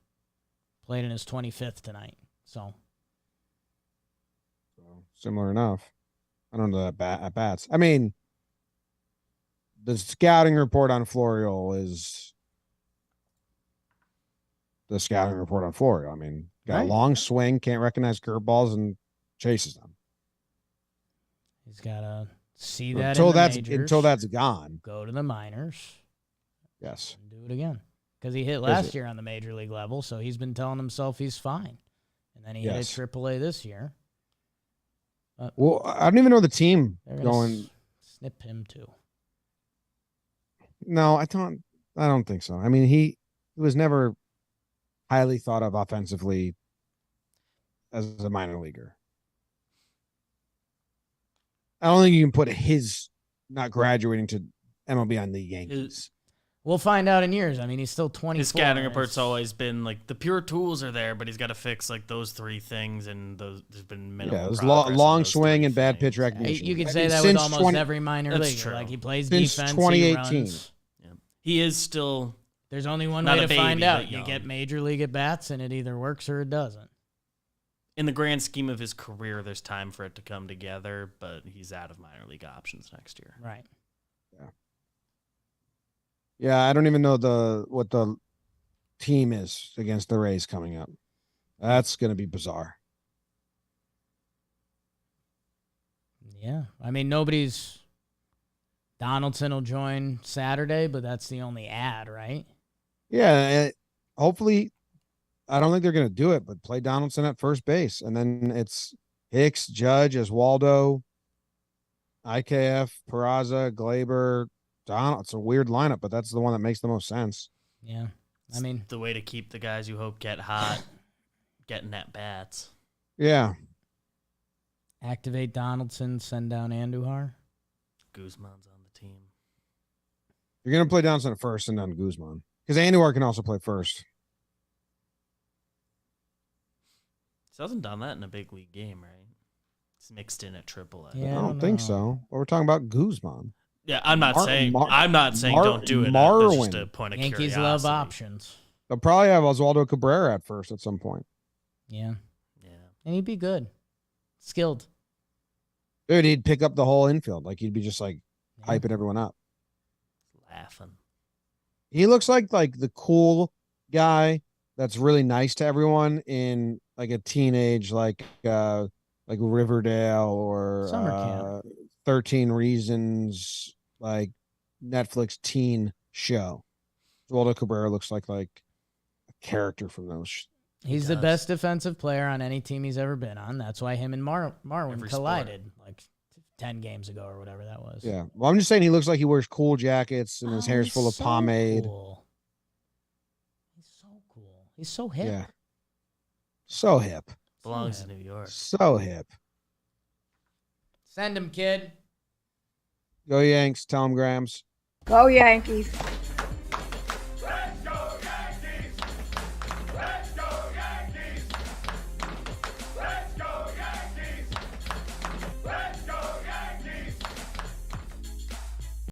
played in his 25th tonight. So similar enough. I don't know that at bats. I mean, the scouting report on Florial is the scouting report on Florial. I mean, got a long swing, can't recognize curveballs, and chases them. He's got to see that until that's gone. Go to the minors. Yes. And do it again. Because he hit last year on the major league level, so he's been telling himself he's fine. And then he hit AAA this year. Well, I don't even know the team going. Snip him too. No, I don't think so. I mean, he was never highly thought of offensively as a minor leaguer. I don't think you can put his not graduating to MLB on the Yankees. We'll find out in years. I mean, he's still 24. His scouting report's always been like the pure tools are there, but he's got to fix like those 3 things, and those there's been minimal. Yeah, it was progress on long those swing 3 and bad pitch things. recognition. You could I say mean, that with since almost 20 every minor That's leaguer. true. Like he plays Since defense, 2018. he runs. Yeah. He is still There's only one Not way a to find baby, out. but You young. get major league at bats, and it either works or it doesn't. in the grand scheme of his career. There's time for it to come together, but he's out of minor league options next year. Right. Yeah, I don't even know what the team is against the Rays coming up. That's going to be bizarre. Yeah. I mean, Donaldson will join Saturday, but that's the only ad, right? Yeah, hopefully, I don't think they're going to do it, but play Donaldson at first base. And then it's Hicks, Judge, Oswaldo, IKF, Peraza, Glaber, Donald. It's a weird lineup, but that's the one that makes the most sense. Yeah. I mean, The way to keep the guys you hope get hot, getting at bats. Yeah. activate Donaldson, send down Andujar. Guzman's on the team. You're going to play Donaldson at first and then Guzman. Because Andujar can also play first. He hasn't done that in a big league game, right? It's mixed in at AAA. Yeah. I don't think so. But we're talking about Guzman. Yeah, I'm not saying Mar- don't do it. That's just Marwin. a point of Yankees curiosity. love options. They'll probably have Oswaldo Cabrera at first at some point. Yeah. Yeah. And he'd be good. Skilled. Dude, he'd pick up the whole infield. Like, he'd be just like hyping everyone up. Laughing. He looks like the cool guy that's really nice to everyone in like a teenage like Riverdale or Summer camp. 13 Reasons like Netflix teen show. Waldo Cabrera looks like a character from those. He's the best defensive player on any team he's ever been on. That's why him and Marwin Every collided like 10 games ago or whatever that was. Yeah. Well, I'm just saying he looks like he wears cool jackets and his hair's full of so pomade. Cool. He's so cool. He's so hip. Yeah. So hip. Belongs in New York. So hip. Send him, kid. Go Yanks. Tell him Grams. Go Yankees.